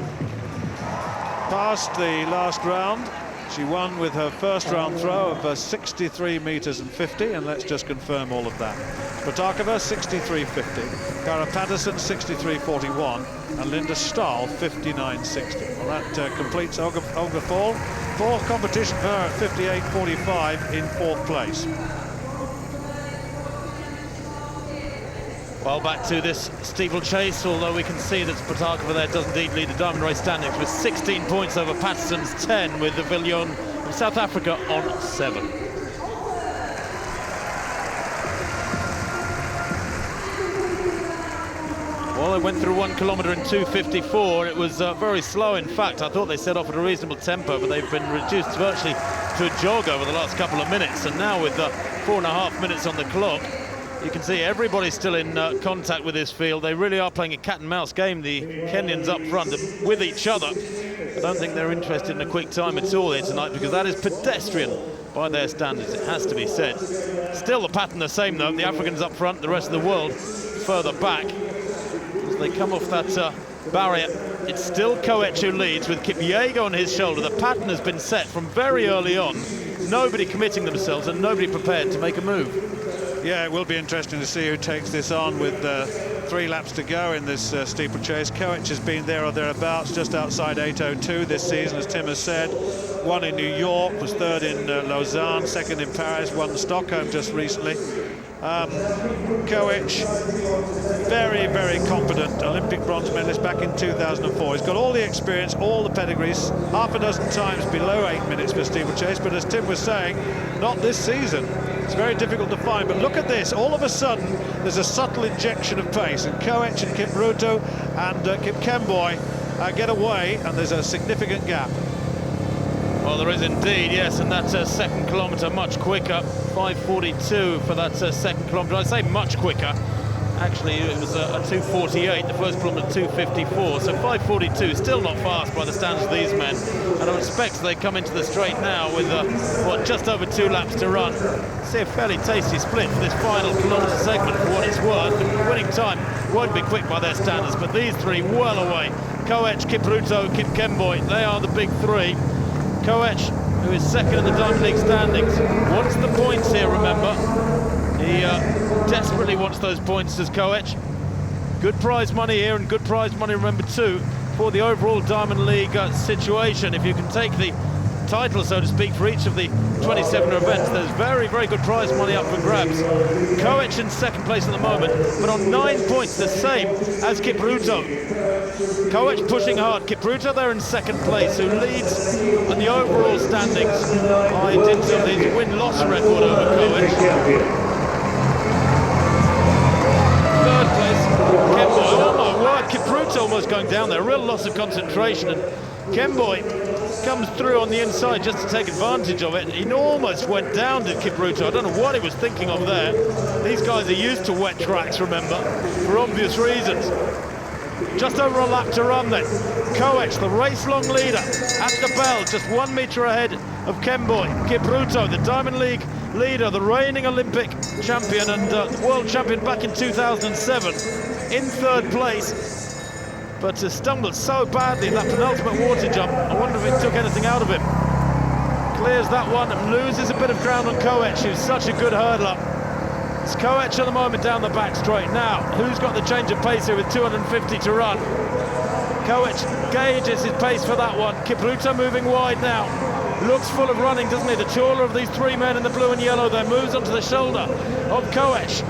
Passed the last round. She won with her first round throw of 63 meters and 50, and let's just confirm all of that. Spatakova 63.50, Cara Patterson 63.41, and Linda Stahl 59.60. Well, that completes Olga Fall. Fourth competition for her at 58.45 in fourth place. Well, back to this steeplechase, although we can see that Spatakova there does indeed lead the diamond race standings with 16 points over Patterson's 10, with the Villion of South Africa on 7. Well, they went through 1 kilometre in 2:54. It was very slow. In fact, I thought they set off at a reasonable tempo, but they've been reduced virtually to a jog over the last couple of minutes. And now with 4.5 minutes on the clock, you can see everybody's still in contact with this field. They really are playing a cat and mouse game, the Kenyans up front, with each other. I don't think they're interested in a quick time at all here tonight, because that is pedestrian by their standards, it has to be said. Still the pattern the same though, the Africans up front, the rest of the world further back. As they come off that barrier, it's still Koech who leads with Kipyego on his shoulder. The pattern has been set from very early on. Nobody committing themselves and nobody prepared to make a move. Yeah, it will be interesting to see who takes this on with 3 laps to go in this steeplechase. Koech has been there or thereabouts, just outside 8:02 this season, as Tim has said. Won in New York, was third in Lausanne, second in Paris, won Stockholm just recently. Koech, very, very competent Olympic bronze medalist back in 2004. He's got all the experience, all the pedigrees, half a dozen times below 8 minutes for steeplechase, but as Tim was saying, not this season. It's very difficult to find, but look at this. All of a sudden, there's a subtle injection of pace, and Koech and Kipruto and Kip Kemboy get away, and there's a significant gap. Well, there is indeed, yes, and that second kilometre much quicker. 5:42 for that second kilometre. I say much quicker. Actually, it was a 2:48. The first kilometre 2:54. So 5:42, still not fast by the standards of these men. And I expect they come into the straight now with just over 2 laps to run. See a fairly tasty split for this final kilometre segment for what it's worth. The winning time won't be quick by their standards, but these three well away. Koech, Kipruto, Kip Kemboy, they are the big three. Koech, who is second in the Diamond League standings, wants the points here, remember. He desperately wants those points, as Koech. Good prize money here, and good prize money, remember, too, for the overall Diamond League situation. If you can take the title, so to speak, for each of the 27 events. There's very, very good prize money up for grabs. Koech in second place at the moment, but on 9 points, the same as Kipruto. Koech pushing hard. Kipruto there in second place, who leads on the overall standings by dint of his win-loss record over Koech. Third place, Kemboy. Oh my word, Kipruto almost going down there. Real loss of concentration, and Kemboy comes through on the inside just to take advantage of it. He almost went down to Kipruto. I don't know what he was thinking of there. These guys are used to wet tracks, remember, for obvious reasons. Just over a lap to run then. Koech, the race-long leader, at the bell, just 1 metre ahead of Kemboy. Kipruto, the Diamond League leader, the reigning Olympic champion and world champion back in 2007, in third place, but stumbled so badly in that penultimate water jump. I wonder if it took anything out of him. Clears that one and loses a bit of ground on Koech, who's such a good hurdler. It's Koech at the moment down the back straight. Now, who's got the change of pace here with 250 to run? Koech gauges his pace for that one. Kipruto moving wide now. Looks full of running, doesn't he? The taller of these three men in the blue and yellow there moves onto the shoulder of Koech.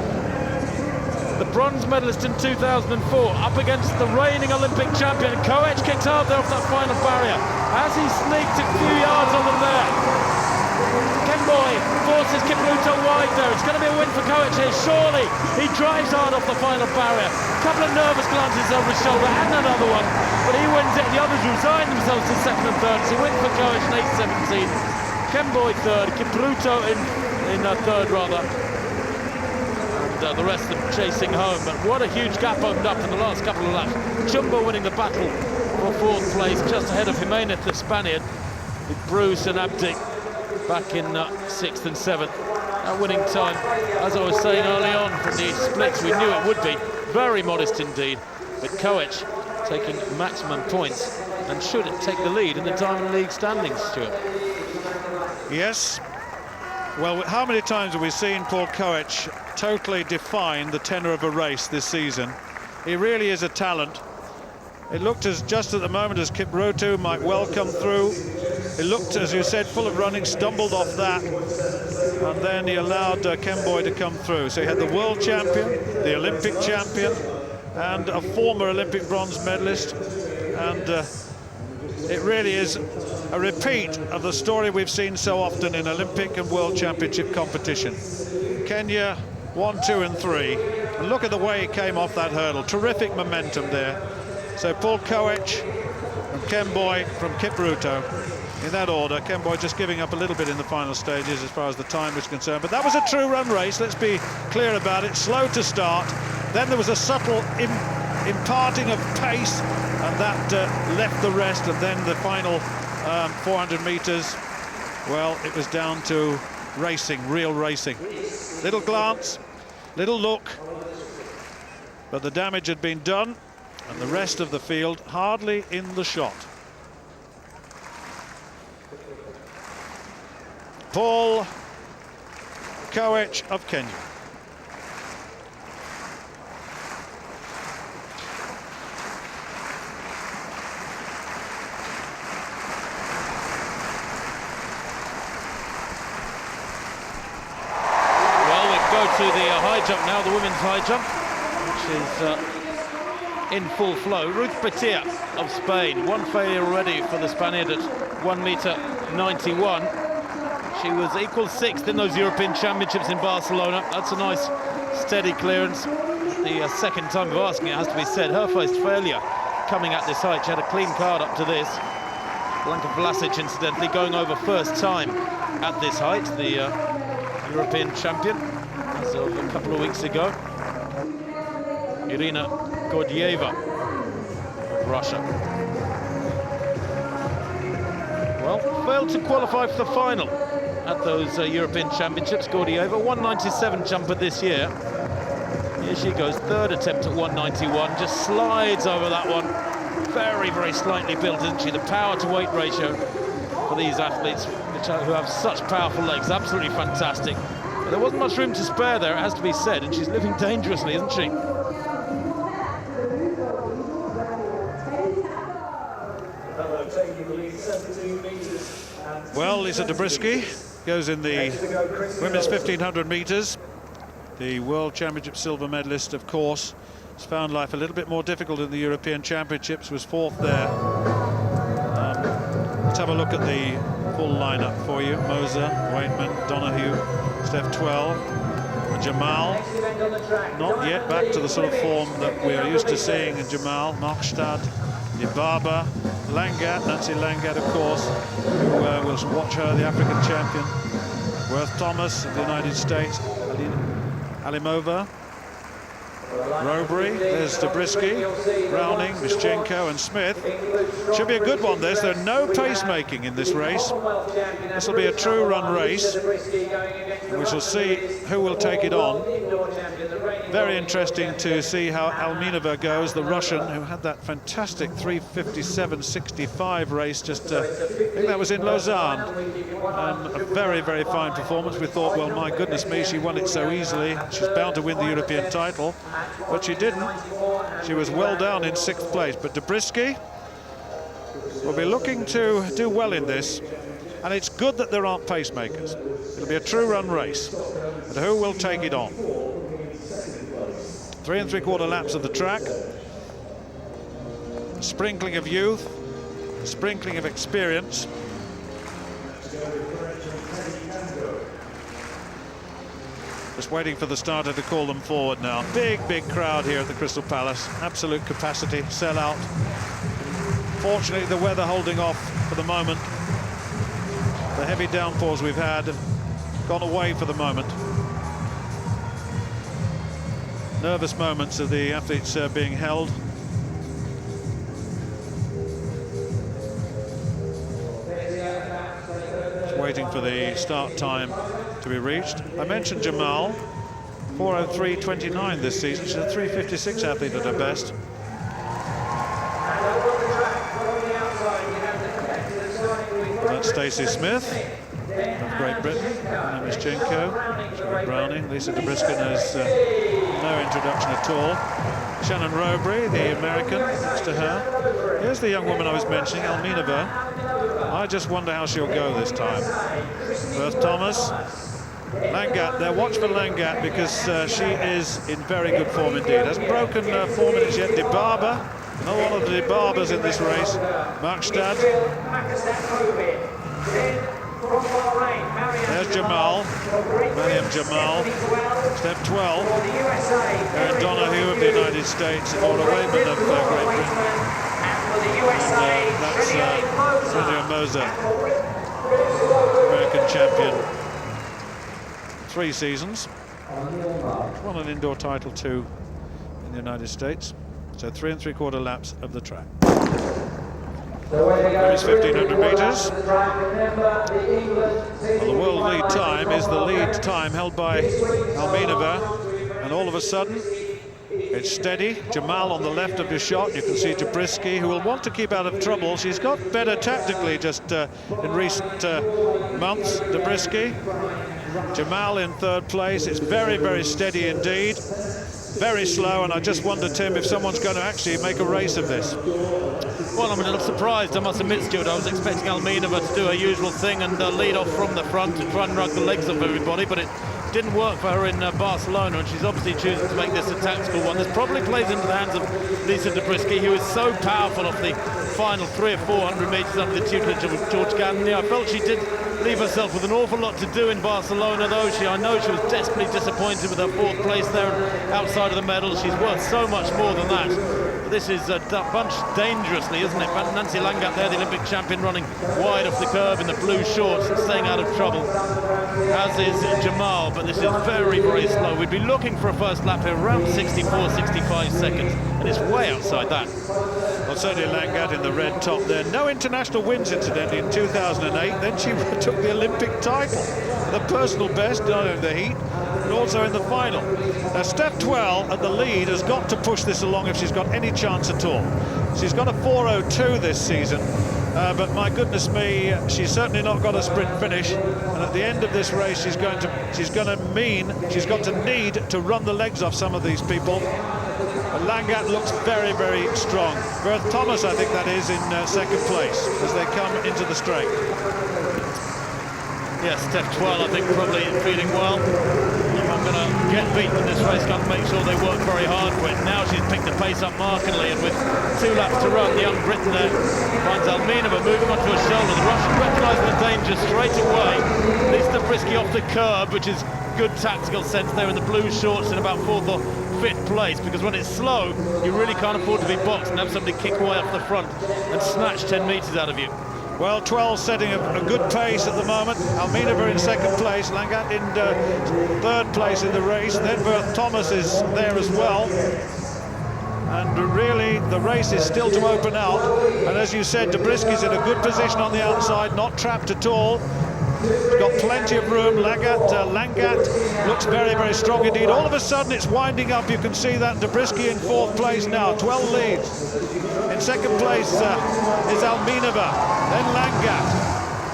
The bronze medalist in 2004 up against the reigning Olympic champion. Koech kicks hard there off that final barrier as he sneaked a few yards on them there. Kemboy forces Kipruto wide there. It's going to be a win for Koech here, surely. He drives hard off the final barrier. A couple of nervous glances over his shoulder and another one, but he wins it. The others resign themselves to second and third. It's a win for Koech in 8:17. Kemboy third, Kipruto in third rather. And the rest of them chasing home. But what a huge gap opened up in the last couple of laps. Chumbo winning the battle for fourth place, just ahead of Jimenez, the Spaniard, with Bruce and Abdi back in 6th and 7th. That winning time, as I was saying early on from the splits, we knew it would be very modest indeed. But Koech taking maximum points and should take the lead in the Diamond League standings, Stuart. Yes. Well, how many times have we seen Paul Koech totally define the tenor of a race this season? He really is a talent. It looked as just at the moment as Kipruto might well come through. It looked, as you said, full of running, stumbled off that, and then he allowed Kemboy to come through. So he had the world champion, the Olympic champion, and a former Olympic bronze medalist, and it really is a repeat of the story we've seen so often in Olympic and World Championship competition. Kenya 1, 2 and 3, and look at the way he came off that hurdle. Terrific momentum there. So Paul Koech and Kemboy from Kipruto in that order. Kemboy just giving up a little bit in the final stages as far as the time was concerned, but that was a true run race, let's be clear about it. Slow to start, then there was a subtle imparting of pace, and that left the rest, and then the final 400 meters, well, it was down to racing, real racing. Little glance, little look, but the damage had been done, and the rest of the field hardly in the shot. Paul Koech of Kenya. Well, we go to the high jump now, the women's high jump, which is in full flow. Ruth Petia of Spain, one failure already for the Spaniard at 1.91 meters. She was equal 6th in those European Championships in Barcelona. That's a nice steady clearance. The second time of asking, it has to be said. Her first failure coming at this height. She had a clean card up to this. Blanka Vlasic, incidentally, going over first time at this height, the European champion, as of a couple of weeks ago. Irina Gordieva of Russia. Well, failed to qualify for the final at those European Championships. Gordieva, 1.97 jumper this year. Here she goes, third attempt at 1.91, just slides over that one. Very, very slightly built, isn't she? The power to weight ratio for these athletes, who have such powerful legs, absolutely fantastic. But there wasn't much room to spare there, it has to be said, and she's living dangerously, isn't she? Taking Well, Lisa Zabriskie goes in the women's 1500 metres. The World Championship silver medalist, of course, has found life a little bit more difficult in the European Championships, was fourth there. Let's have a look at the full lineup for you. Moser, Waitman, Donahue, Steph 12, and Jamal. Not yet back to the sort of form that we are used to seeing in Jamal. Markstad, Dibaba, Langat, Nancy Langat, of course, who will watch her, the African champion. Worth Thomas of the United States, Alimova, Robry, there's Zabriskie, Browning, Mischenko and Smith. Should be a good one, this. There's no pacemaking in this race. This will be a true run race. We shall see who will take it on. Very interesting to see how Alminova goes, the Russian, who had that fantastic 3:57.65 race just, I think that was in Lausanne. A very, very fine performance. We thought, well, my goodness me, she won it so easily. She's bound to win the European title, but she didn't. She was well down in 6th place. But Zabriskie will be looking to do well in this, and it's good that there aren't pacemakers. It'll be a true run race. But who will take it on? 3 3/4 laps of the track. A sprinkling of youth, a sprinkling of experience. Just waiting for the starter to call them forward now. Big, big crowd here at the Crystal Palace. Absolute capacity, sell out. Fortunately, the weather holding off for the moment. The heavy downpours we've had have gone away for the moment. Nervous moments of the athletes being held. Just waiting for the start time to be reached. I mentioned Jamal, 4:03.29 this season. She's a 3:56 athlete at her best. That's Stacey Smith of Great Britain, and Mischenko, Browning. Lisa Zabriskie has no introduction at all. Shannon Robry, the American, next to her. Here's the young woman I was mentioning, Alminova. I just wonder how she'll go this time. Worth Thomas, Langat there. Watch for Langat, because she is in very good form indeed. Hasn't broken 4 minutes yet. Dibaba, another one of the Dibabas in this race. Markstad. There's Jamal, Mariam Jamal, step 12. Erin Donahue of the United States, Laura Waitman of Great Britain. And that's Lydia Moser, American champion. 3 seasons. Won an indoor title too in the United States. So 3 3/4 laps of the track. Women's 1500 metres. Well, the world lead time is the lead time held by Alminova, and all of a sudden it's steady. Jamal on the left of the shot. You can see Zabriskie, who will want to keep out of trouble. She's got better tactically just in recent months. Zabriskie, Jamal in 3rd place. It's very, very steady indeed. Very slow, and I just wonder, Tim, if someone's going to actually make a race of this. Well, I'm a little surprised, I must admit, Stuart. I was expecting Alminova to do her usual thing and lead off from the front to try and rug the legs of everybody, but it didn't work for her in Barcelona, and she's obviously choosing to make this a tactical one. This probably plays into the hands of Lisa Zabriskie, who is so powerful off the final 300 or 400 metres under the tutelage of George Gandhi. I felt she did leave herself with an awful lot to do in Barcelona, though. I know she was desperately disappointed with her 4th place there outside of the medal. She's worth so much more than that. But this is bunched dangerously, isn't it? Nancy Langat there, the Olympic champion, running wide off the curve in the blue shorts and staying out of trouble, as is Jamal. But this is very, very slow. We'd be looking for a first lap here around 64-65 seconds, and it's way outside that. Well, certainly Langat in the red top there. No international wins, incidentally, in 2008. Then she took the Olympic title, the personal best, not in the heat, and also in the final. Now, step 12 at the lead has got to push this along if she's got any chance at all. She's got a 4:02 this season, but my goodness me, she's certainly not got a sprint finish. And at the end of this race, she's got to need to run the legs off some of these people. But Langat looks very, very strong. Berth Thomas, I think that is, in second place as they come into the straight. Yes, Steph Twell, I think, probably feeling well. If I'm going to get beaten in this race, got to make sure they work very hard for it. Now she's picked the pace up markedly, and with 2 laps to run, the young Briton there finds Alminova moving onto her shoulder. The Russian recognising the danger straight away. Leads Zabriskie off the curb, which is good tactical sense there in the blue shorts in about 4th or 5th place, because when it's slow, you really can't afford to be boxed and have somebody kick away off the front and snatch 10 metres out of you. Well, 12 setting a good pace at the moment. Alminova in second place, Langat in third place in the race. Then Berth Thomas is there as well. And really, the race is still to open out. And as you said, Zabriskie's in a good position on the outside, not trapped at all. He's got plenty of room. Langat looks very, very strong indeed. All of a sudden, it's winding up. You can see that. Zabriskie in 4th place now, 12 leads. In second place is Alminova, then Langat,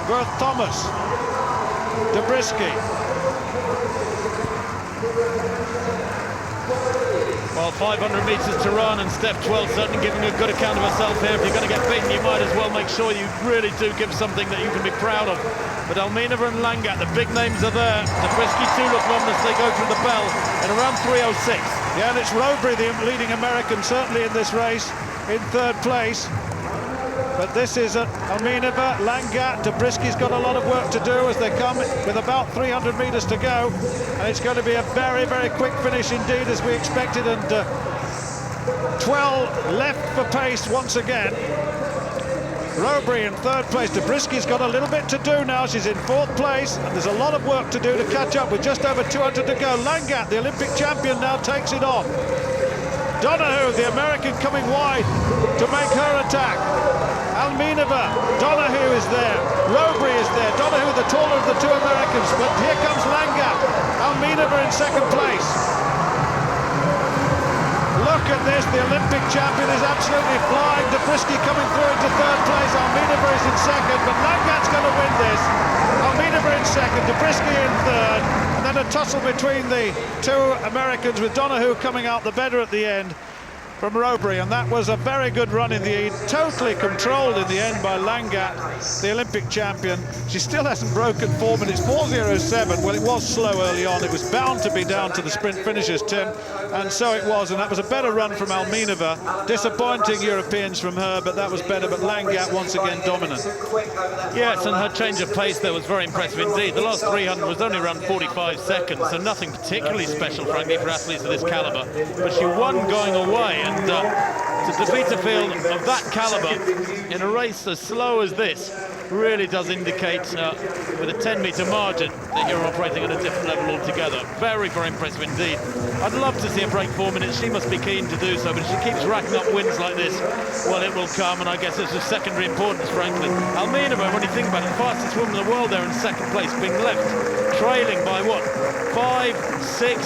Berth Thomas, Zabriskie. Well, 500 metres to run, and Steph Twell certainly giving a good account of herself here. If you're going to get beaten, you might as well make sure you really do give something that you can be proud of. But Alminova and Langat, the big names are there. Zabriskie too look ominous. They go through the bell in around 3:06. Yeah, and it's Rowbury, the leading American, certainly in this race, in 3rd place. But this is Alminova, Langat. Zabriskie's got a lot of work to do as they come with about 300 metres to go. And it's going to be a very, very quick finish indeed, as we expected. And 12 left for pace once again. Rowbury in 3rd place. Zabriskie's got a little bit to do now. She's in 4th place, and there's a lot of work to do to catch up with just over 200 to go. Langat, the Olympic champion, now takes it on. Donahue, the American, coming wide to make her attack. Alminova, Donahue is there, Rowbury is there. Donahue, the taller of the 2 Americans, but here comes Langat. Alminova in 2nd place. Look at this, the Olympic champion is absolutely flying. Zabriskie coming through into 3rd place. Alminova is in 2nd, but Langat's going to win this. Alminova in 2nd, Zabriskie in 3rd, and then a tussle between the 2 Americans, with Donahue coming out the better at the end from Rowbury, and that was a very good run in the end, totally controlled in the end by Langat, the Olympic champion. She still hasn't broken form, and it's 4:07. Well, it was slow early on. It was bound to be down to the sprint finishes, Tim, and so it was, and that was a better run from Alminova. Disappointing Europeans from her, but that was better. But Langat once again dominant. Yes, and her change of pace there was very impressive indeed. The last 300 was only around 45 seconds, so nothing particularly special, frankly, for athletes of this caliber. But she won going away, and to defeat a field of that caliber in a race as slow as this really does indicate, with a 10-metre margin, that you're operating at a different level altogether. Very, very impressive indeed. I'd love to see her break 4 minutes. She must be keen to do so, but if she keeps racking up wins like this, well, it will come, and I guess it's of secondary importance, frankly. Alminova, when you think about it, fastest woman in the world there in 2nd place, being left trailing by what? 5, 6,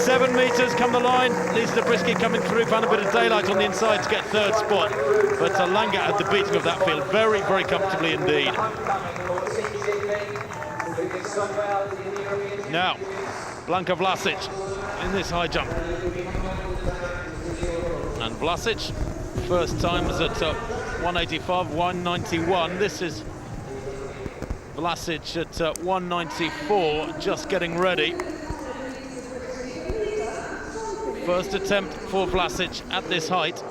7 metres come the line. Lisa Zabriskie coming through, found a bit of daylight on the inside to get 3rd spot. But Langat had the beating of that field very, very comfortably indeed. Now, Blanka Vlasic in this high jump. And Vlasic, first time was at 185, 191. This is Vlasic at 194, just getting ready. First attempt for Vlasic at this height.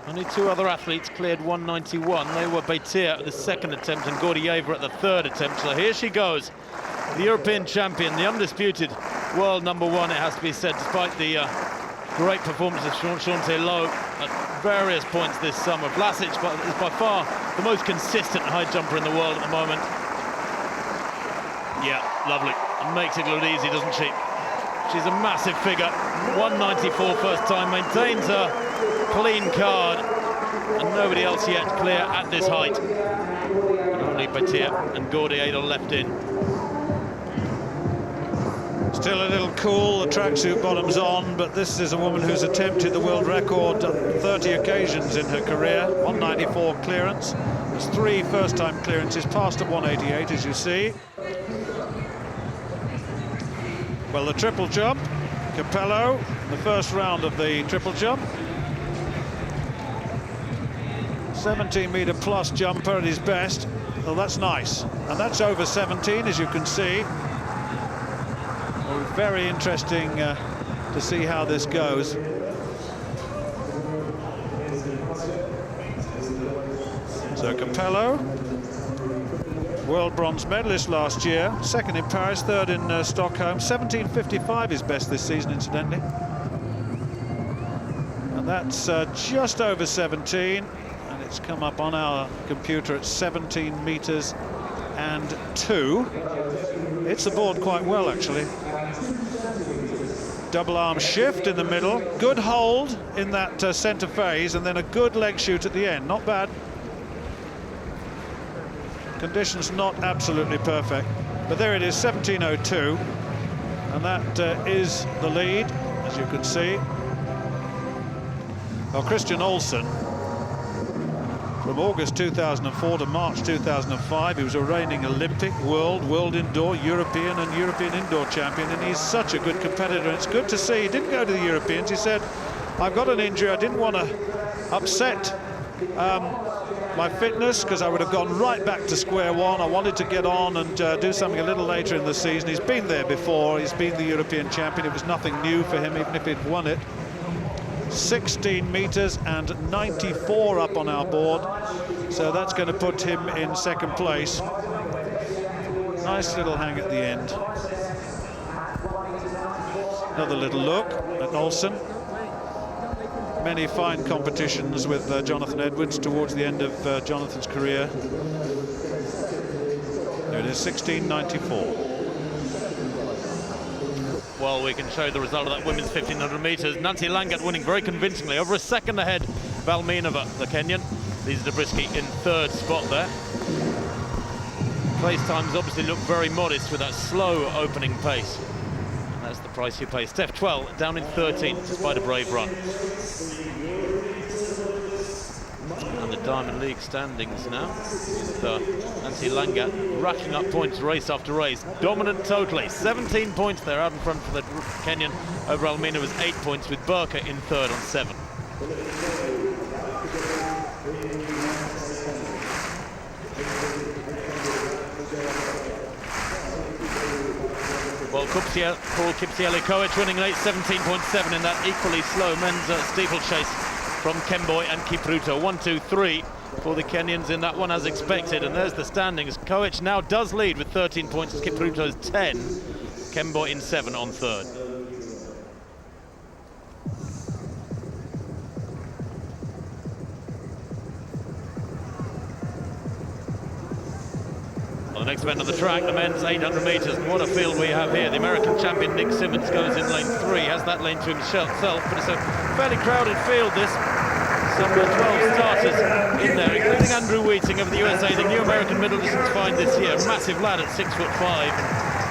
Only 2 other athletes cleared 191. They were Beitir at the 2nd attempt and Gordieva at the 3rd attempt. So here she goes, the European champion, the undisputed world #1, it has to be said, despite the great performance of Chanté Lowe at various points this summer. Vlasic is by far the most consistent high jumper in the world at the moment. Yeah, lovely. And makes it look easy, doesn't she? She's a massive figure. 194 first time, maintains her clean card, and nobody else yet clear at this height. And only Beitir and Gordieva left in. Still a little cool, the tracksuit bottoms on, but this is a woman who's attempted the world record on 30 occasions in her career. 194 clearance. There's 3 first-time clearances, passed at 188, as you see. Well, the triple jump, Capello, the first round of the triple jump. 17-meter plus jumper at his best. Well, that's nice, and that's over 17, as you can see. Well, very interesting to see how this goes. So Capello, world bronze medalist last year, second in Paris, third in Stockholm. 17.55 is best this season, incidentally. And that's just over 17, and it's come up on our computer at 17 meters and 2. Hits the board quite well, actually. Double arm shift in the middle, good hold in that center phase, and then a good leg shoot at the end. Not bad. Conditions not absolutely perfect, but there it is, 17.02, and that is the lead, as you can see. Well, Christian Olsen, from August 2004 to March 2005, he was a reigning Olympic, world indoor, European and European indoor champion, and he's such a good competitor. It's good to see. He didn't go to the Europeans. He said, I've got an injury, I didn't want to upset my fitness, because I would have gone right back to square one. I wanted to get on and do something a little later in the season. He's been there before. He's been the European champion. It was nothing new for him, even if he'd won it. 16 meters and 94 up on our board, so that's going to put him in second place. Nice little hang at the end. Another little look at Olsen. Many fine competitions with Jonathan Edwards towards the end of Jonathan's career. There it is, 16.94. Well, we can show the result of that women's 1500 meters. Nancy Langat winning very convincingly, over a second ahead of Alminova, the Kenyan. Lisa Zabriskie in third spot there. Place times obviously look very modest with that slow opening pace. And that's the price you pay. Steph Twell down in 13th, despite a brave run. And the Diamond League standings now, with Nancy Langat racking up points race after race. Dominant totally, 17 points there out in front for the Kenyan. Over Almina was 8 points, with Burka in third on 7. Well, Paul Kipsieli-Koech winning late, 17.7 in that equally slow men's steeplechase from Kemboi and Kipruto. 1, 2, 3 for the Kenyans in that one, as expected. And there's the standings. Koech now does lead with 13 points. Kipruto's 10. Kemboi in 7 on third. Well, the next event on the track, the men's 800 metres. And what a field we have here. The American champion Nick Simmons goes in lane 3, has that lane to himself, but it's a fairly crowded field, this. Some 12 starters in there, including Andrew Wheating of the USA, the new American middle distance find this year. Massive lad at 6'5".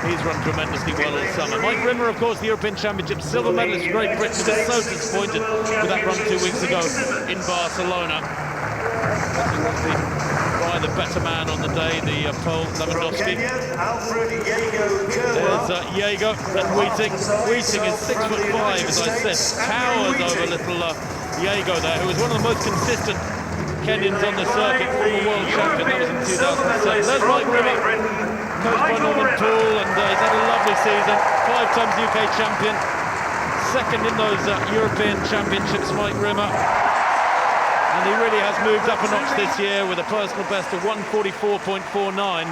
He's run tremendously well all summer. Mike Rimmer, of course, the European Championship silver medalist for Great Britain, was so disappointed with that run 2 weeks ago in Barcelona. He was beaten by the better man on the day, the Pole Lewandowski. There's Jaeger and Wheating. Wheating is 6'5", as I said, towers over little Jaeger there, who was one of the most consistent Kenyans on the circuit, former world champion. That was in 2007. There's Mike Rimmer, coached by Norman Poole, and he's had a lovely season. 5 times UK champion, second in those European Championships, Mike Rimmer. And he really has moved up a notch this year with a personal best of 1:44.49.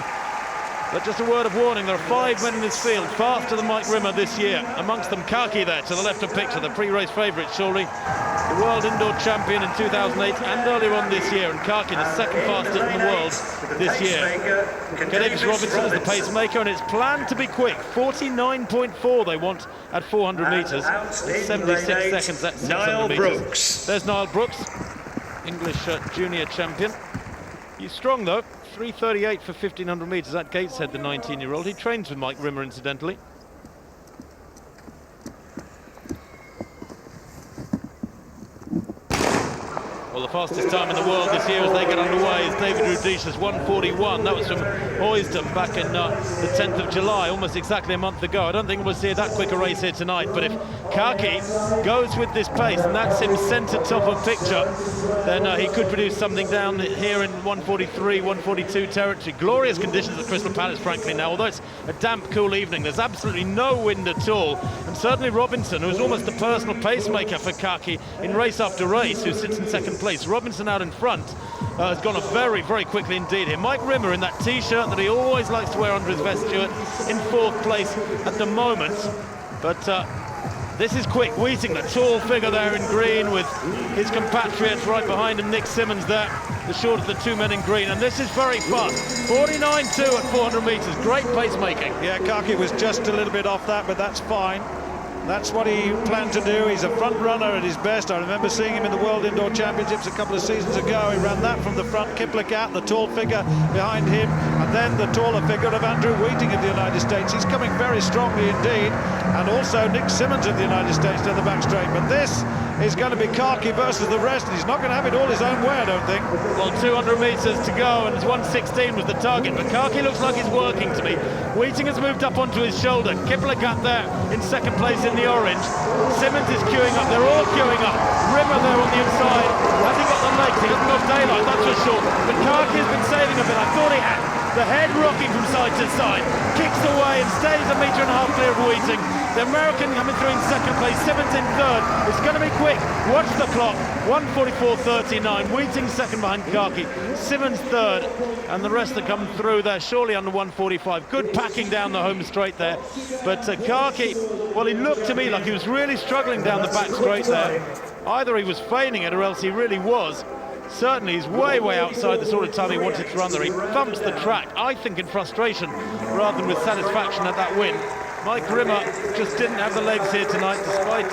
But just a word of warning, there are 5 men in this field faster than Mike Rimmer this year. Amongst them, Kaki there to the left of picture, the pre-race favourite, surely. The world indoor champion in 2008 and earlier on this year. And Kaki, the second fastest in the world this year. Davis Robinson is the pacemaker, and it's planned to be quick. 49.4 they want at 400 metres. 76 seconds at 600 metres. There's Niall Brooks, English junior champion. He's strong though, 3:38 for 1500 metres at Gateshead, the 19-year-old. He trains with Mike Rimmer, incidentally. Well, the fastest time in the world this year as they get underway is David Rudisha's 1:41. That was from Oyston back in the 10th of July, almost exactly a month ago. I don't think we'll see that quick a race here tonight, but if Kaki goes with this pace, and that's him centre top of picture, then he could produce something down here in 1:43, 1:42 territory. Glorious conditions at Crystal Palace, frankly, now. Although it's a damp, cool evening, there's absolutely no wind at all. And certainly Robinson, who was almost the personal pacemaker for Kaki in race after race, who sits in second place. Robinson out in front has gone off very, very quickly indeed here. Mike Rimmer in that T-shirt that he always likes to wear under his vest, Stuart, in fourth place at the moment. But this is quick. Wheating, the tall figure there in green with his compatriots right behind him. Nick Simmons there, the short of the two men in green. And this is very fast. 49.2 at 400 metres. Great pacemaking. Yeah, Kaki was just a little bit off that, but that's fine. That's what he planned to do. He's a front runner at his best. I remember seeing him in the World Indoor Championships a couple of seasons ago. He ran that from the front. Kiplagat, the tall figure behind him, and then the taller figure of Andrew Wheating of the United States. He's coming very strongly indeed. And also Nick Simmons of the United States down the back straight. But this is going to be Kaki versus the rest, and he's not going to have it all his own way, I don't think. Well, 200 metres to go, and 1:16 was the target, but Kaki looks like he's working to me. Wheating has moved up onto his shoulder. Kiplagat there in second place in the orange. Simmons is queuing up. They're all queuing up. Rimmer there on the inside. Has he got the legs? He hasn't got daylight, that's for sure. But Kaki has been saving a bit. I thought he had. The head rocking from side to side. Kicks away and stays 1.5 metres clear of Wheating. The American coming through in second place, Simmons in third. It's going to be quick. Watch the clock. 1:44.39. Wheating second behind Kaki. Simmons third. And the rest that come through there, surely under 1:45. Good packing down the home straight there. But Kaki, well, he looked to me like he was really struggling down the back straight there. Either he was feigning it or else he really was. Certainly he's way, way outside the sort of time he wanted to run there. He thumps the track, I think in frustration, rather than with satisfaction at that win. Mike Rimmer just didn't have the legs here tonight, despite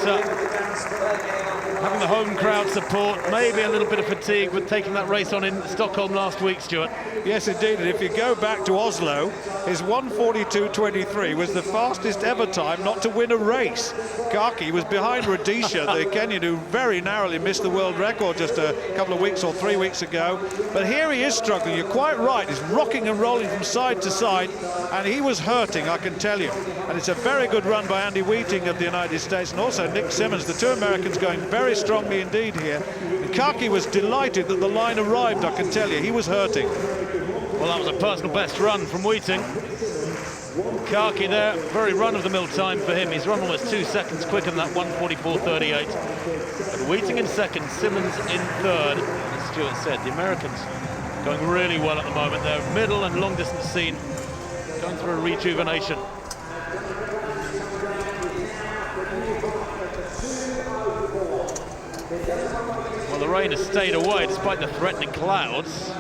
having the home crowd support, maybe a little bit of fatigue with taking that race on in Stockholm last week, Stuart. Yes, indeed, and if you go back to Oslo, his 1:42.23 was the fastest ever time not to win a race. Kaki was behind Rudisha, the Kenyan, who very narrowly missed the world record just a couple of weeks or 3 weeks ago. But here he is struggling, you're quite right, he's rocking and rolling from side to side, and he was hurting, I can tell you. And it's a very good run by Andy Wheating of the United States, and also Nick Simmons, the two Americans going very strongly indeed here. And Kaki was delighted that the line arrived, I can tell you. He was hurting. Well, that was a personal best run from Wheating. Kaki there, very run-of-the-mill time for him. He's run almost 2 seconds quicker than that 1:44.38. But Wheating in second, Simmons in third. As Stuart said, the Americans going really well at the moment. Their middle and long-distance scene going through a rejuvenation. Well, the rain has stayed away despite the threatening clouds.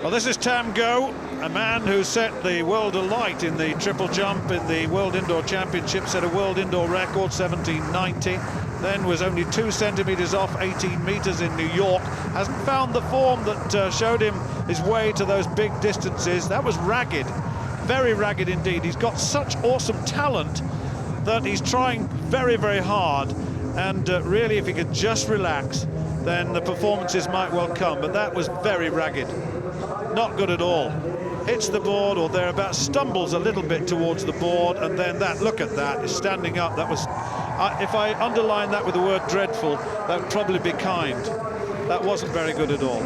Well, this is Tam Go, a man who set the world alight in the triple jump in the World Indoor Championship, set a world indoor record, 17.90, then was only 2 centimetres off 18 metres in New York. Hasn't found the form that showed him his way to those big distances. That was ragged, very ragged indeed. He's got such awesome talent that he's trying very, very hard. And really, if he could just relax, then the performances might well come. But that was very ragged. Not good at all. Hits the board or thereabouts, stumbles a little bit towards the board, and then that, look at that, is standing up. That was, if I underline that with the word dreadful, that would probably be kind. That wasn't very good at all.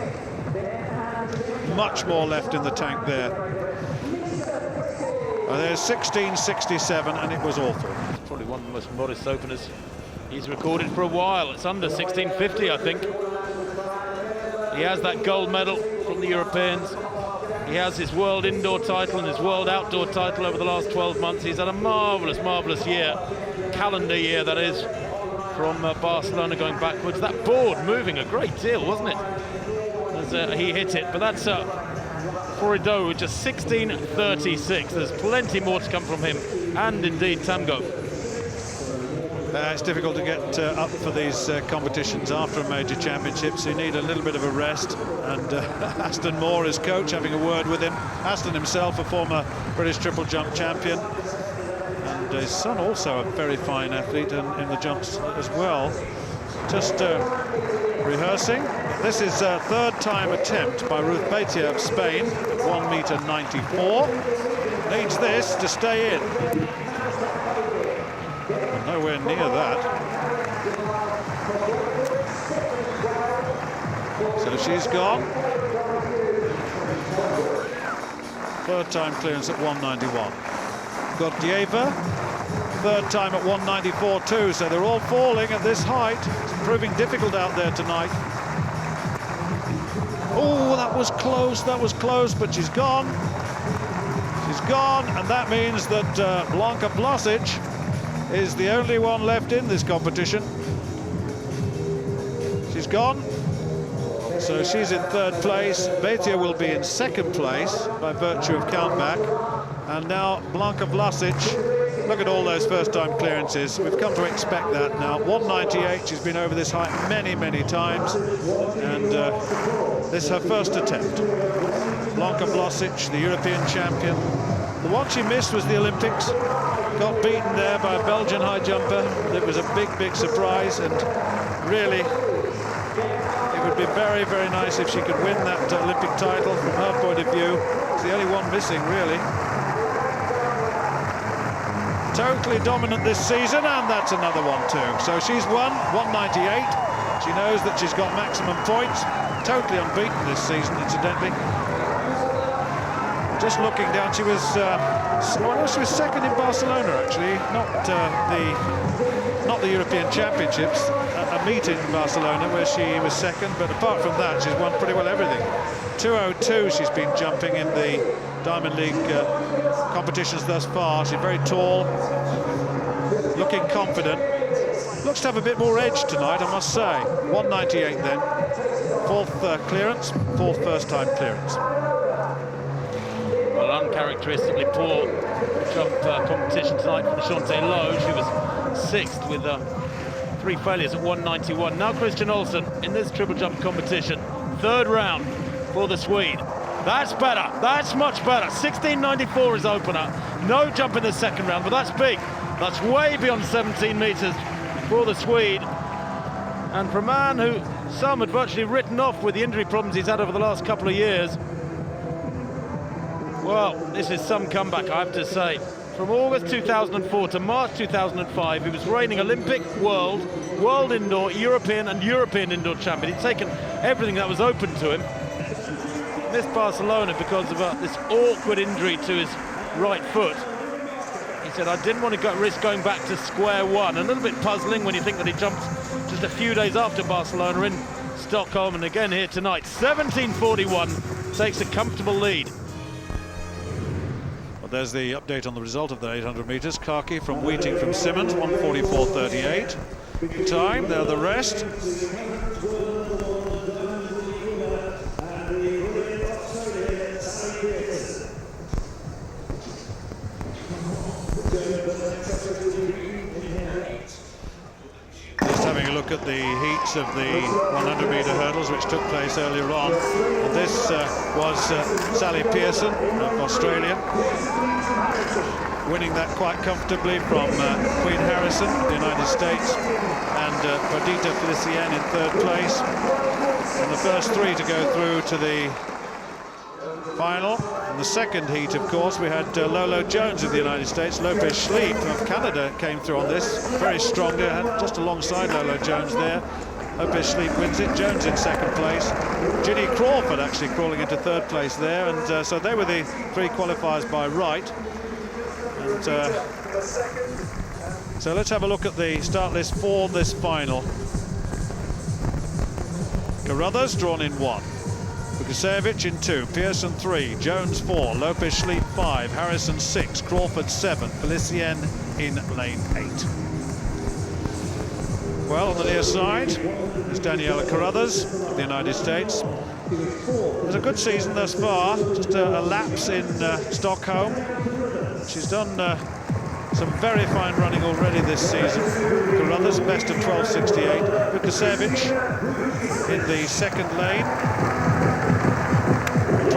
Much more left in the tank there. There's 16.67, and it was awful. It's probably one of the most modest openers he's recorded for a while. It's under 16.50, I think. He has that gold medal from the Europeans. He has his world indoor title and his world outdoor title over the last 12 months. He's had a marvellous, marvellous year, calendar year that is, from Barcelona going backwards. That board moving a great deal, wasn't it? As he hit it, but that's Florido with just 16.36. There's plenty more to come from him, and indeed Tamgo. It's difficult to get up for these competitions after a major championship, so you need a little bit of a rest. And Aston Moore, his coach, having a word with him. Aston himself, a former British triple jump champion. And his son also a very fine athlete in the jumps as well. Just rehearsing. This is a third-time attempt by Ruth Beitia of Spain, 1.94 m. Needs this to stay in. Nowhere near that. So she's gone. Third time clearance at 191. Gordieva, third time at 194 too, so they're all falling at this height. It's proving difficult out there tonight. Oh, that was close, but she's gone. She's gone, and that means that Blanka Blasic is the only one left in this competition. She's gone. So she's in third place. Beitia will be in second place by virtue of countback. And now Blanka Blasic, look at all those first-time clearances. We've come to expect that now. 198, she's been over this height many, many times. And this is her first attempt. Blanka Blasic, the European champion. The one she missed was the Olympics. Got beaten there by a Belgian high jumper. It was a big, big surprise, and really, it would be very, very nice if she could win that Olympic title from her point of view. It's the only one missing, really. Totally dominant this season, and that's another one too. So she's won 198. She knows that she's got maximum points. Totally unbeaten this season, incidentally. Just looking down, she was she was second in Barcelona, actually, not the European Championships, a meet in Barcelona where she was second, but apart from that, she's won pretty well everything. 202 she's been jumping in the Diamond League competitions thus far. She's very tall, looking confident. Looks to have a bit more edge tonight, I must say. 198 then. Fourth clearance, fourth first-time clearance. Well, uncharacteristically poor jump competition tonight from Shante Lowe. She was sixth with 3 failures at 191. Now Christian Olsen in this triple jump competition. Third round for the Swede. That's better. That's much better. 16.94 is opener. No jump in the second round, but that's big. That's way beyond 17 meters for the Swede. And for a man who some had virtually written off with the injury problems he's had over the last couple of years, well, this is some comeback, I have to say. From August 2004 to March 2005, he was reigning Olympic, world indoor, European and European indoor champion. He'd taken everything that was open to him. Missed Barcelona because of this awkward injury to his right foot. He said, I didn't want to risk going back to square one. A little bit puzzling when you think that he jumped just a few days after Barcelona in Stockholm, and again here tonight. 17.41, takes a comfortable lead. Well, there's the update on the result of the 800 meters. Kaki from Wheating from Simmons, 1:44.38. Time, there are the rest. Just having a look at the heats of the 100-meter hurdles which took place earlier on. And this was Sally Pearson of Australia, winning that quite comfortably from Queen Harrison of the United States, and Perdita Felicienne in third place. And the first 3 to go through to the final. In the second heat, of course, we had Lolo Jones of the United States. Lopez Schleep of Canada came through on this, very strongly, just alongside Lolo Jones there. Lopez Schleep wins it, Jones in second place. Ginny Crawford actually crawling into third place there, and so they were the 3 qualifiers by right. And so let's have a look at the start list for this final. Carruthers drawn in 1. Vukasevic in 2, Pearson 3, Jones 4, Lopez Schleep 5, Harrison 6, Crawford 7, Felicienne in lane 8. Well, on the near side is Daniela Carruthers of the United States. It was a good season thus far, just a lapse in Stockholm. She's done some very fine running already this season. Carruthers, best of 12.68. Vukasevic in the second lane.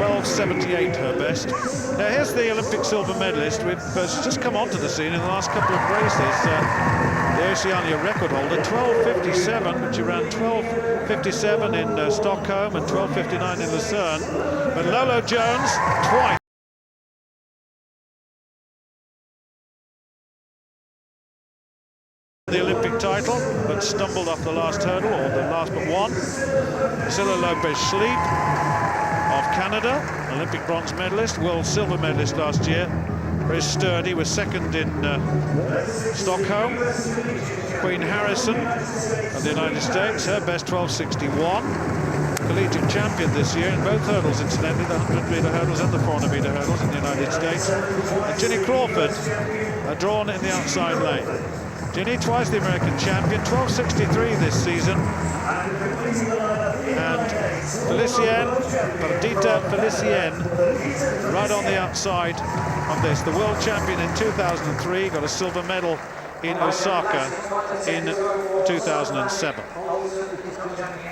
12.78 her best. Now here's the Olympic silver medalist. She's just come onto the scene in the last couple of races. The Oceania record holder, 12.57, but she ran 12.57 in Stockholm and 12.59 in Lucerne. But Lolo Jones, twice. The Olympic title, but stumbled off the last hurdle, or the last but one. Priscilla Lopez-Schleep of Canada, Olympic bronze medalist, world silver medalist last year. Very sturdy, was second in Stockholm. Queen Harrison of the United States, her best 12.61. Collegiate champion this year in both hurdles, incidentally, the 100-metre hurdles and the 400-metre hurdles in the United States. And Ginny Crawford, drawn in the outside lane. Ginny, twice the American champion, 12.63 this season. And Perdita Felicienne, right on the outside of this. The world champion in 2003, got a silver medal in Osaka in 2007.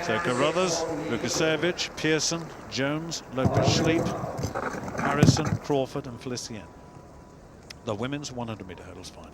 So Carruthers, Lukasevich, Pearson, Jones, Lopez-Schleep, Harrison, Crawford and Felicienne. The women's 100-metre hurdles final.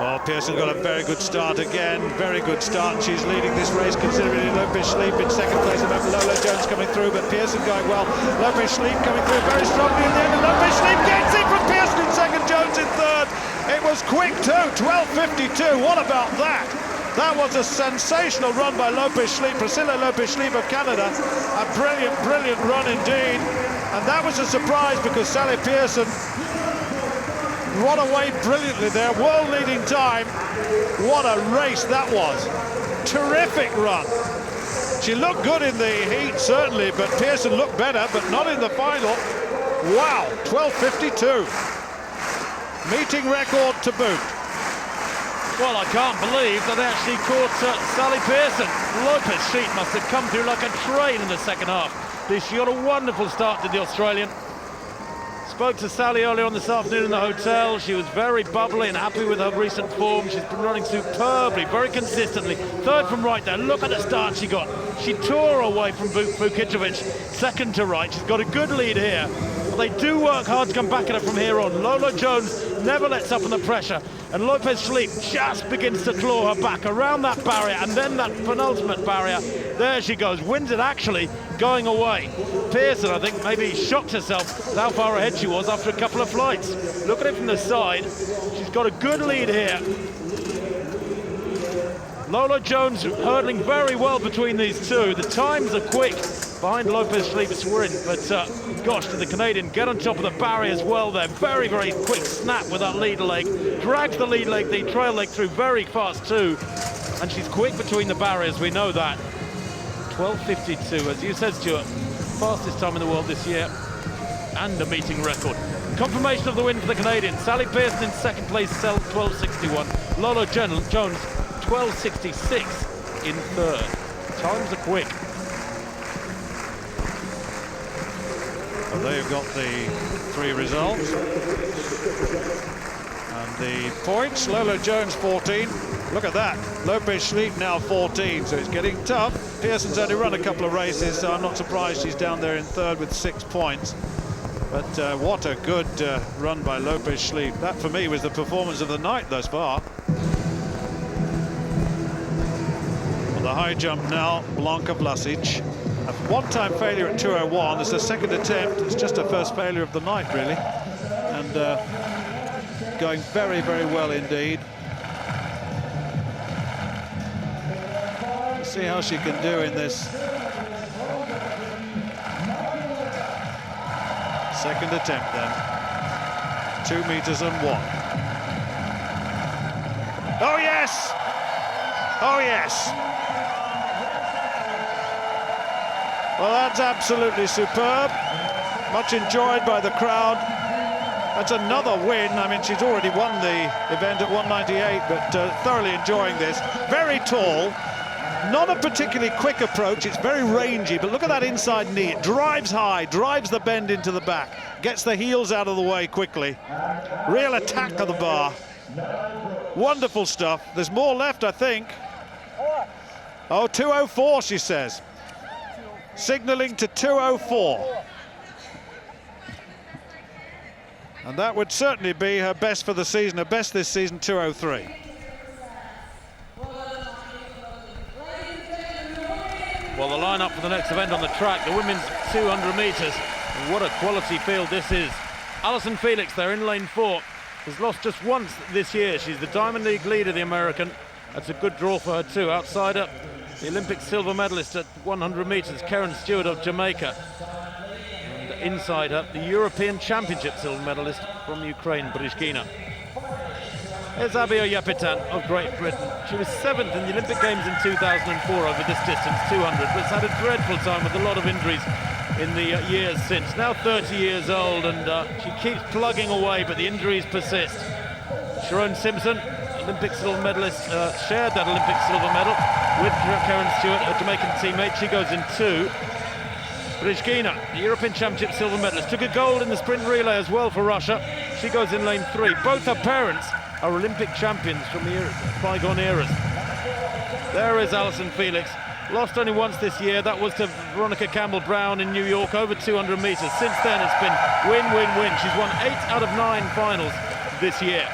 Well, Pearson got a very good start again, very good start. She's leading this race considerably. Lopez-Schleep in second place, and Lola Jones coming through, but Pearson going well. Lopez-Schleep coming through very strongly in the end, and Lopez-Schleep gets it from Pearson in second, Jones in third. It was quick too, 12.52. What about that? That was a sensational run by Lopez-Schleep, Priscilla Lopez-Schleep of Canada. A brilliant, brilliant run indeed. And that was a surprise because Sally Pearson run away brilliantly there, world-leading time. What a race that was. Terrific run. She looked good in the heat, certainly, but Pearson looked better, but not in the final. Wow, 12.52. Meeting record to boot. Well, I can't believe that they actually caught Sally Pearson. Lopez-Schleep must have come through like a train in the second half. She got a wonderful start to the Australian. Spoke to Sally earlier on this afternoon in the hotel. She was very bubbly and happy with her recent form. She's been running superbly, very consistently. Third from right there. Look at the start she got. She tore away from Vukicevic, second to right. She's got a good lead here. But they do work hard to come back at her from here on. Lola Jones never lets up on the pressure. And Lopez-Schleep just begins to claw her back around that barrier, and then that penultimate barrier. There she goes, wins it actually, going away. Pearson, I think, maybe shocked herself at how far ahead she was after a couple of flights. Look at it from the side. She's got a good lead here. Lola Jones hurdling very well between these two. The times are quick behind Lopez-Schleep's sprint, but gosh, did the Canadian get on top of the barrier as well there. Very, very quick snap with that lead leg. Drags the lead leg, the trail leg through very fast too. And she's quick between the barriers, we know that. 12.52, as you said, Stuart, fastest time in the world this year, and a meeting record. Confirmation of the win for the Canadian. Sally Pearson in second place, 12.61. Lola Jones, 12.66 in third. Times are quick. And they've got the three results. And the points, Lola Jones 14. Look at that, Lopez-Schleep now 14, so it's getting tough. Pearson's only run a couple of races, so I'm not surprised she's down there in third with 6 points. But what a good run by Lopez-Schleep. That, for me, was the performance of the night thus far. On the high jump now, Blanka Vlasic. A one-time failure at 2:01. It's a second attempt. It's just a first failure of the night, really. And going very, very well indeed. Let's see how she can do in this second attempt then. 2 meters and 1. Oh yes! Oh yes! Well, that's absolutely superb. Much enjoyed by the crowd. That's another win. I mean, she's already won the event at 198, but thoroughly enjoying this. Very tall. Not a particularly quick approach, it's very rangy, but look at that inside knee. It drives high, drives the bend into the back, gets the heels out of the way quickly. Real attack of the bar. Wonderful stuff. There's more left, I think. Oh, 2:04, she says. Signalling to 2:04. And that would certainly be her best for the season. Her best this season, 2:03. Well, the lineup for the next event on the track, the women's 200 metres. What a quality field this is. Allyson Felix there in lane 4 has lost just once this year. She's the Diamond League leader, the American. That's a good draw for her too. Outside her, the Olympic silver medalist at 100 metres, Karen Stewart of Jamaica. And inside her, the European Championship silver medalist from Ukraine, Brishkina. Here's Abia Yapitan of Great Britain. She was 7th in the Olympic Games in 2004 over this distance, 200, but has had a dreadful time with a lot of injuries in the years since. Now 30 years old, and she keeps plugging away, but the injuries persist. Sharon Simpson, Olympic silver medalist, shared that Olympic silver medal with Karen Stewart, a Jamaican teammate. She goes in 2. Brishkina, the European Championship silver medalist, took a gold in the sprint relay as well for Russia. She goes in lane 3. Both her parents are Olympic champions from the bygone eras. There is Allyson Felix. Lost only once this year. That was to Veronica Campbell-Brown in New York, over 200 metres. Since then, it's been win, win, win. She's won 8 out of 9 finals this year,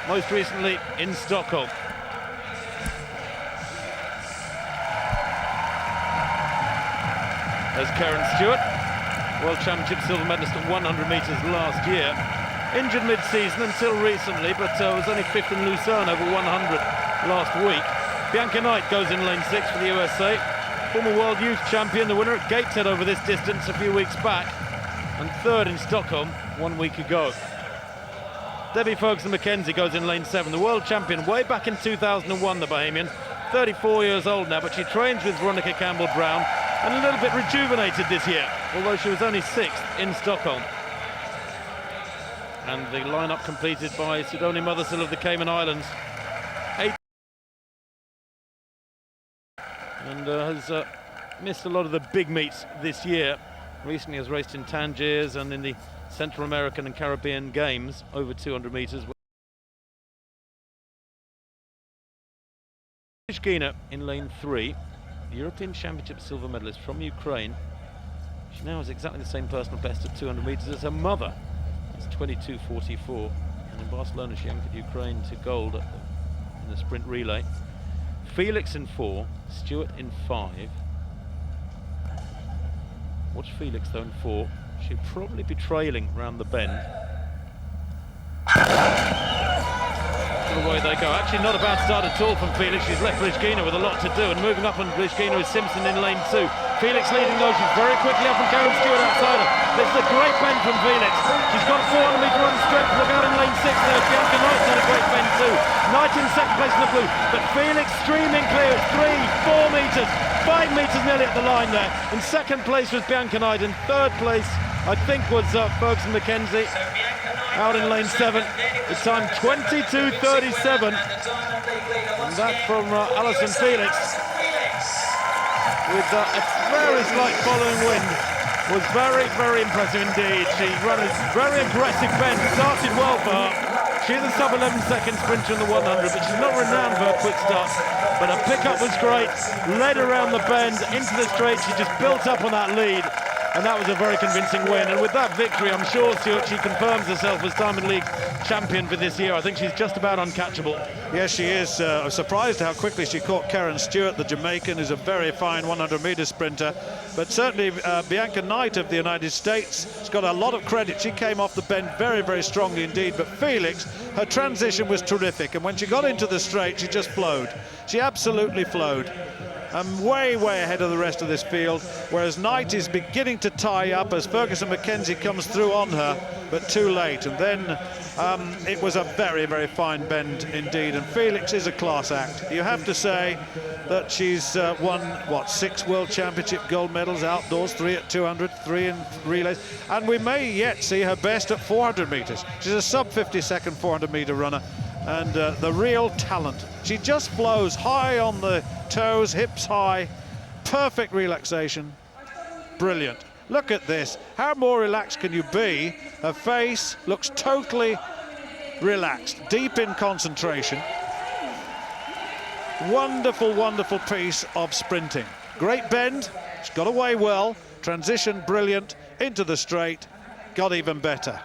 most recently in Stockholm. There's Karen Stewart, World Championship silver medalist at 100 metres last year. Injured mid-season until recently, but was only 5th in Lucerne over 100 last week. Bianca Knight goes in lane 6 for the USA. Former World Youth Champion, the winner at Gateshead over this distance a few weeks back, and 3rd in Stockholm 1 week ago. Debbie Ferguson-McKenzie goes in lane 7, the World Champion way back in 2001, the Bahamian. 34 years old now, but she trains with Veronica Campbell-Brown and a little bit rejuvenated this year, although she was only 6th in Stockholm. And the lineup completed by Sidonie Mothersell of the Cayman Islands. 8. And has missed a lot of the big meets this year. Recently has raced in Tangiers and in the Central American and Caribbean Games over 200 metres. Brishkina in lane 3, the European Championship silver medalist from Ukraine. She now has exactly the same personal best at 200 metres as her mother. It's 22:44, and in Barcelona she anchored Ukraine to gold in the sprint relay. Felix in 4, Stewart in 5. Watch Felix though in 4. She'll probably be trailing round the bend. Away they go. Actually not a bad start at all from Felix. She's left Brishkina with a lot to do, and moving up on Brishkina is Simpson in lane 2. Felix leading though, she's very quickly up on Karen Stewart outside her. This is a great bend from Felix. She's got 400 metre run straight. Look out in lane 6 there. Bianca Knight's had a great bend too. Knight in 2nd place in the blue, but Felix streaming clear at 3, 4 metres, 5 metres nearly at the line there. In 2nd place was Bianca Knight, in 3rd place I think was Ferguson-McKenzie. Out in lane 7, the time 22:37, and that from Allyson Felix, with a very slight following wind. Was very, very impressive indeed. She ran a very aggressive bend, started well for her. She's a sub-11 second sprinter in the 100, but she's not renowned for her quick start. But her pickup was great, led around the bend, into the straight. She just built up on that lead. And that was a very convincing win. And with that victory, I'm sure, Stuart, she confirms herself as Diamond League champion for this year. I think she's just about uncatchable. Yes, she is. I'm surprised how quickly she caught Karen Stewart, the Jamaican, who's a very fine 100-metre sprinter. But certainly Bianca Knight of the United States has got a lot of credit. She came off the bend very, very strongly indeed. But Felix, her transition was terrific. And when she got into the straight, she just flowed. She absolutely flowed. way ahead of the rest of this field, whereas Knight is beginning to tie up as Ferguson McKenzie comes through on her, but too late. And then it was a very fine bend indeed, and Felix is a class act. You have to say that she's won, what, 6 World Championship gold medals outdoors, 3 at 200, 3 in relays, and we may yet see her best at 400 metres. She's a sub-50-second 400-metre runner, and the real talent. She just flows high on the toes, hips high, perfect relaxation, brilliant. Look at this, how more relaxed can you be? Her face looks totally relaxed, deep in concentration. Wonderful piece of sprinting. Great bend, she got away well, transition brilliant, into the straight, got even better.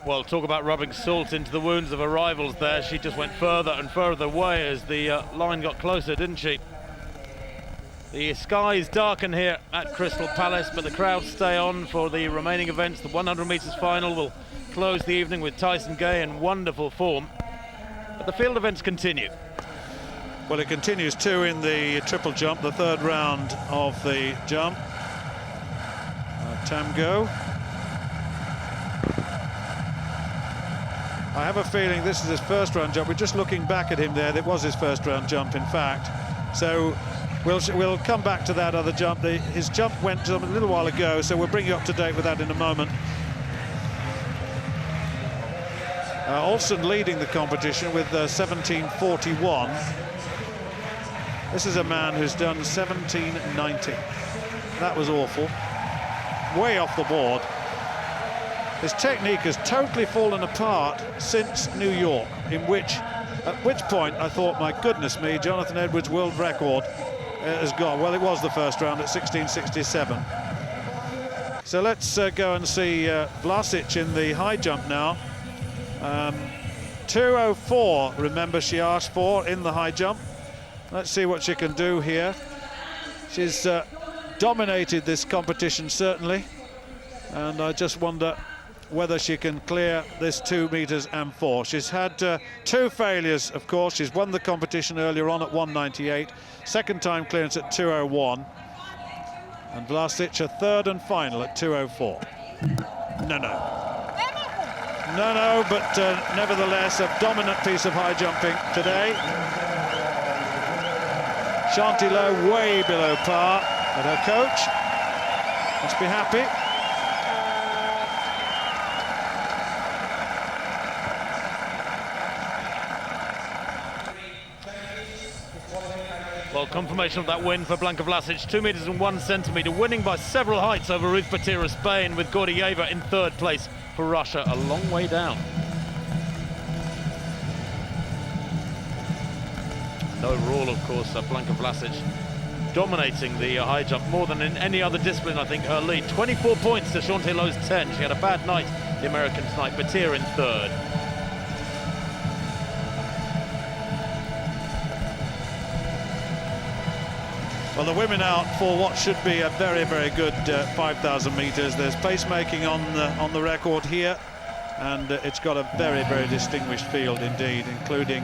Well, talk about rubbing salt into the wounds of her rivals there. She just went further and further away as the line got closer, didn't she? The skies darken here at Crystal Palace, but the crowds stay on for the remaining events. The 100 metres final will close the evening with Tyson Gay in wonderful form. But the field events continue. Well, it continues too in the triple jump, the third round of the jump. Tamgo. I have a feeling this is his first round jump. We're just looking back at him there. That was his first round jump, in fact. So we'll come back to that other jump. His jump went a little while ago, so we'll bring you up to date with that in a moment. Olsen leading the competition with 17:41. This is a man who's done 17:90. That was awful. Way off the board. His technique has totally fallen apart since New York, at which point I thought, my goodness me, Jonathan Edwards' world record has gone. Well, it was the first round at 16:67. So let's go and see Vlasic in the high jump now. 2:04, remember, she asked for in the high jump. Let's see what she can do here. She's dominated this competition, certainly, and I just wonder whether she can clear this 2 meters and 4. She's had 2 failures, of course. She's won the competition earlier on at 1:98, second time clearance at 2:01, and Vlasic a third and final at 2:04. No, but nevertheless a dominant piece of high jumping today. Shanti Lowe way below par, but her coach must be happy. Well, confirmation of that win for Blanka Vlasic, 2 meters and 1 centimeter, winning by several heights over Ruth Petira, Spain, with Gordieva in third place for Russia, a long way down. And overall, of course, Blanka Vlasic dominating the high jump more than in any other discipline. I think her lead, 24 points to Shanti Lowe's 10. She had a bad night, the American tonight. Petira in third. Well, the women out for what should be a very good 5,000 meters. There's pacemaking on the record here, and it's got a very distinguished field indeed, including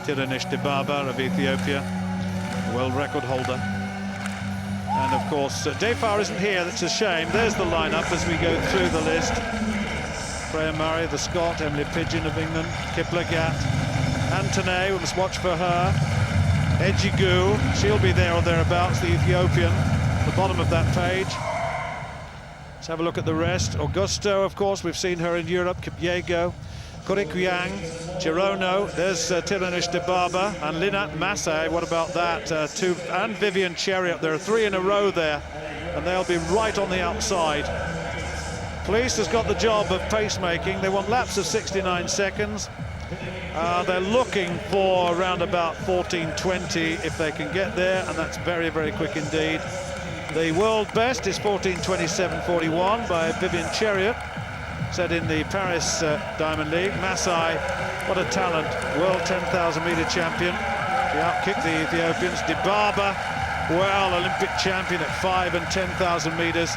Tiranish Dibaba of Ethiopia, world record holder. And of course, Defar isn't here. That's a shame. There's the lineup as we go through the list. Freya Murray, the Scot, Emily Pigeon of England, Kiplagat, Antonet, we must watch for her. Ejigu, she'll be there or thereabouts, the Ethiopian, at the bottom of that page. Let's have a look at the rest. Augusto, of course, we've seen her in Europe. Kipyego, Kurikyang, Chirono, there's Tiranish Dibaba, and Linat Masai, what about that? And Vivian Cheriot, there are 3 in a row there, and they'll be right on the outside. Police has got the job of pacemaking. They want laps of 69 seconds. They're looking for around about 14:20 if they can get there, and that's very quick indeed. The world best is 14:27.41 by Vivian Cheriot, set in the Paris Diamond League. Masai, what a talent, world 10,000 meter champion. She outkicked the Ethiopians. Dibaba, well, Olympic champion at 5 and 10,000 meters.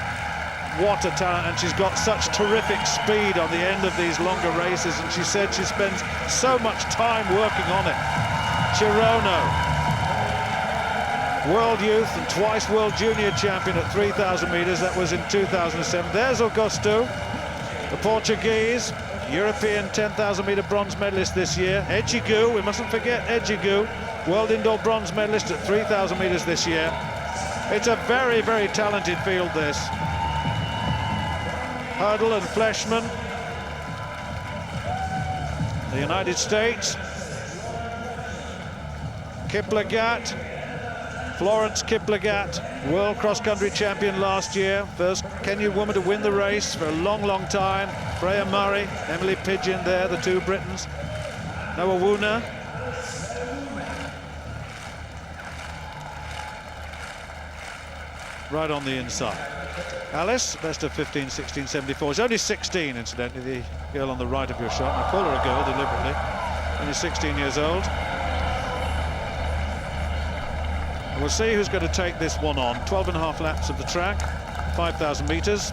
What a talent, and she's got such terrific speed on the end of these longer races, and she said she spends so much time working on it. Chirono, world youth and twice world junior champion at 3,000 metres. That was in 2007. There's Augusto, the Portuguese, European 10,000 metre bronze medalist this year. Ejigu, we mustn't forget Ejigu, world indoor bronze medalist at 3,000 metres this year. It's a very, very talented field, this. Hurdle and Fleshman, the United States. Kiplagat, Florence Kiplagat, world cross-country champion last year. First Kenyan woman to win the race for a long, long time. Freya Murray, Emily Pidgeon there, the two Britons. Noah Woona. Right on the inside. Alice, best of 15, 16, 74. She's only 16, incidentally, the girl on the right of your shot. And I call her a girl deliberately. Only 16 years old. We'll see who's going to take this one on. 12.5 laps of the track, 5,000 metres.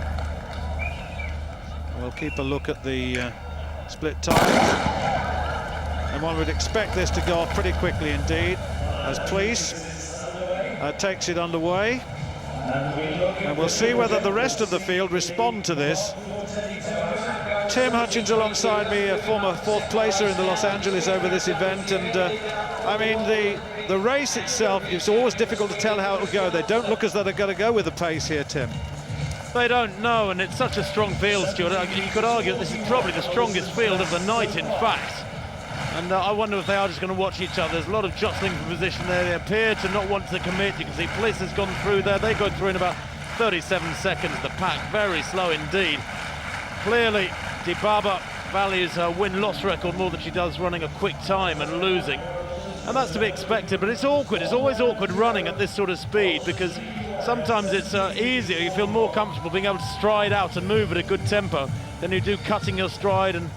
We'll keep a look at the split times. And one would expect this to go off pretty quickly indeed, as Police takes it underway. And we'll see whether the rest of the field respond to this. Tim Hutchins alongside me, a former fourth placer in the Los Angeles over this event, and I mean the race itself, it's always difficult to tell how it will go. They don't look as though they're going to go with the pace here, Tim. They don't know, and it's such a strong field, Stuart. You could argue that this is probably the strongest field of the night, in fact. And I wonder if they are just going to watch each other. There's a lot of jostling for position there. They appear to not want to commit. You can see Bliss has gone through there. They go through in about 37 seconds. The pack very slow indeed. Clearly, Dibaba values her win-loss record more than she does running a quick time and losing. And that's to be expected, but it's awkward. It's always awkward running at this sort of speed, because sometimes it's easier. You feel more comfortable being able to stride out and move at a good tempo than you do cutting your stride and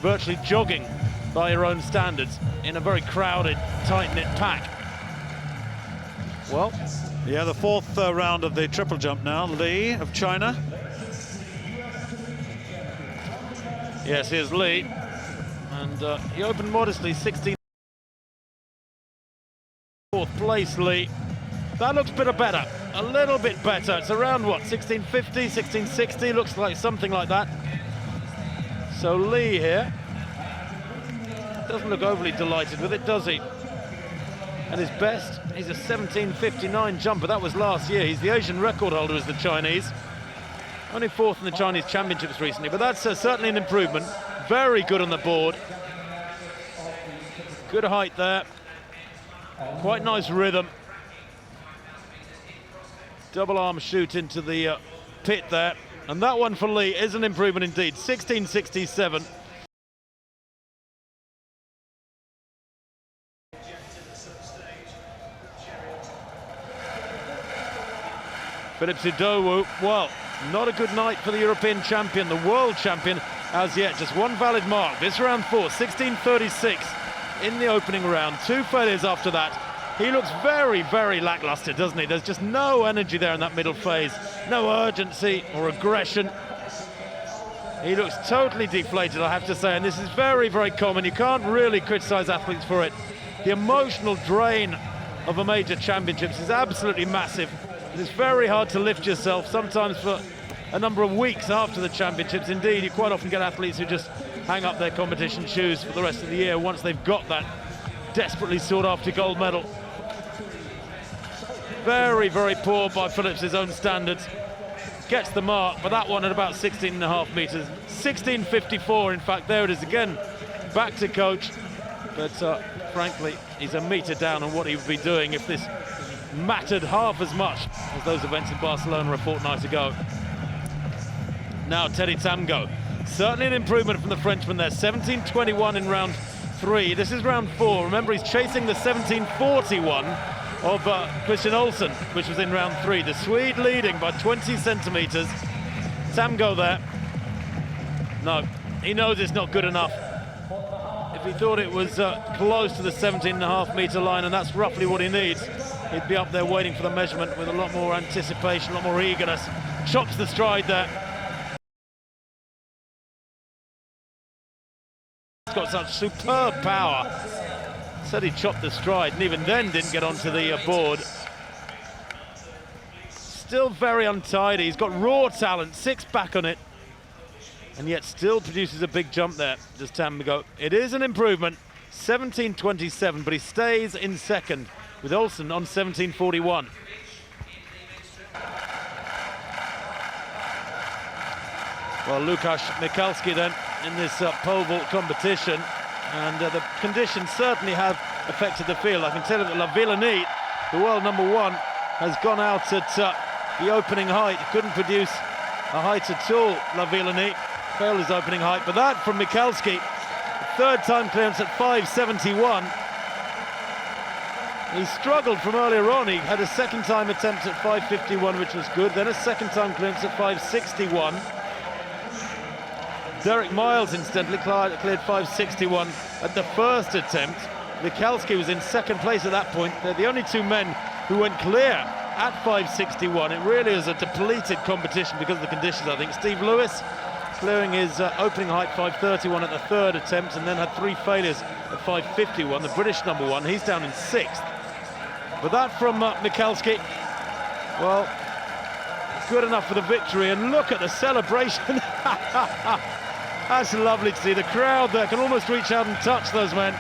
virtually jogging by your own standards in a very crowded, tight-knit pack. Well, yeah, the fourth round of the triple jump now. Li of China. Yes, here's Li, and he opened modestly, 16th place, Li. That looks a bit better, a little bit better. It's around what, 1650, 1660, looks like something like that. So Li here doesn't look overly delighted with it, does he? And his best, he's a 1759 jumper. That was last year. He's the Asian record holder as the Chinese. Only fourth in the Chinese championships recently, but that's certainly an improvement. Very good on the board. Good height there. Quite nice rhythm. Double arm shoot into the pit there. And that one for Li is an improvement indeed. 1667. Philip Sidowu, well, not a good night for the European champion, the world champion as yet. Just one valid mark. This round 4, 1636 in the opening round. 2 failures after that. He looks very, very lackluster, doesn't he? There's just no energy there in that middle phase. No urgency or aggression. He looks totally deflated, I have to say, and this is very, very common. You can't really criticize athletes for it. The emotional drain of a major championships is absolutely massive. It's very hard to lift yourself, sometimes for a number of weeks after the championships. Indeed, you quite often get athletes who just hang up their competition shoes for the rest of the year once they've got that desperately sought-after gold medal. Very, very poor by Phillips' own standards. Gets the mark, but that one at about 16.5 metres. 16.54, in fact, there it is again. Back to coach, but frankly, he's a metre down on what he would be doing if this mattered half as much as those events in Barcelona a fortnight ago. Now Teddy Tamgo, certainly an improvement from the Frenchman there. 17.21 in round 3. This is round 4. Remember, he's chasing the 17.41 of Christian Olsen, which was in round 3. The Swede leading by 20 centimetres. Tamgo there. No, he knows it's not good enough. If he thought it was close to the 17.5 metre line, and that's roughly what he needs, he'd be up there waiting for the measurement with a lot more anticipation, a lot more eagerness. Chops the stride there. He's got such superb power. Said he chopped the stride, and even then didn't get onto the board. still very untidy. He's got raw talent, 6 back on it, and yet still produces a big jump there. Just time to go. It is an improvement, 17.27, but he stays in second with Olsen on 17.41. Well, Łukasz Michalski then in this pole vault competition, and the conditions certainly have affected the field. I can tell you that La Villani, the world #1, has gone out at the opening height. He couldn't produce a height at all, La Villani. Failed his opening height, but that from Michalski, third time clearance at 5.71. He struggled from earlier on. He had a second time attempt at 5.51, which was good, then a second time clearance at 5.61. Derek Miles, incidentally, cleared 5.61 at the first attempt. Michalski was in second place at that point. They're the only 2 men who went clear at 5.61. It really is a depleted competition because of the conditions, I think. Steve Lewis clearing his opening height 5.31 at the third attempt, and then had 3 failures at 5.51. The British #1, he's down in 6th. But that from Michalski, well, good enough for the victory. And look at the celebration. That's lovely to see. The crowd there can almost reach out and touch those men.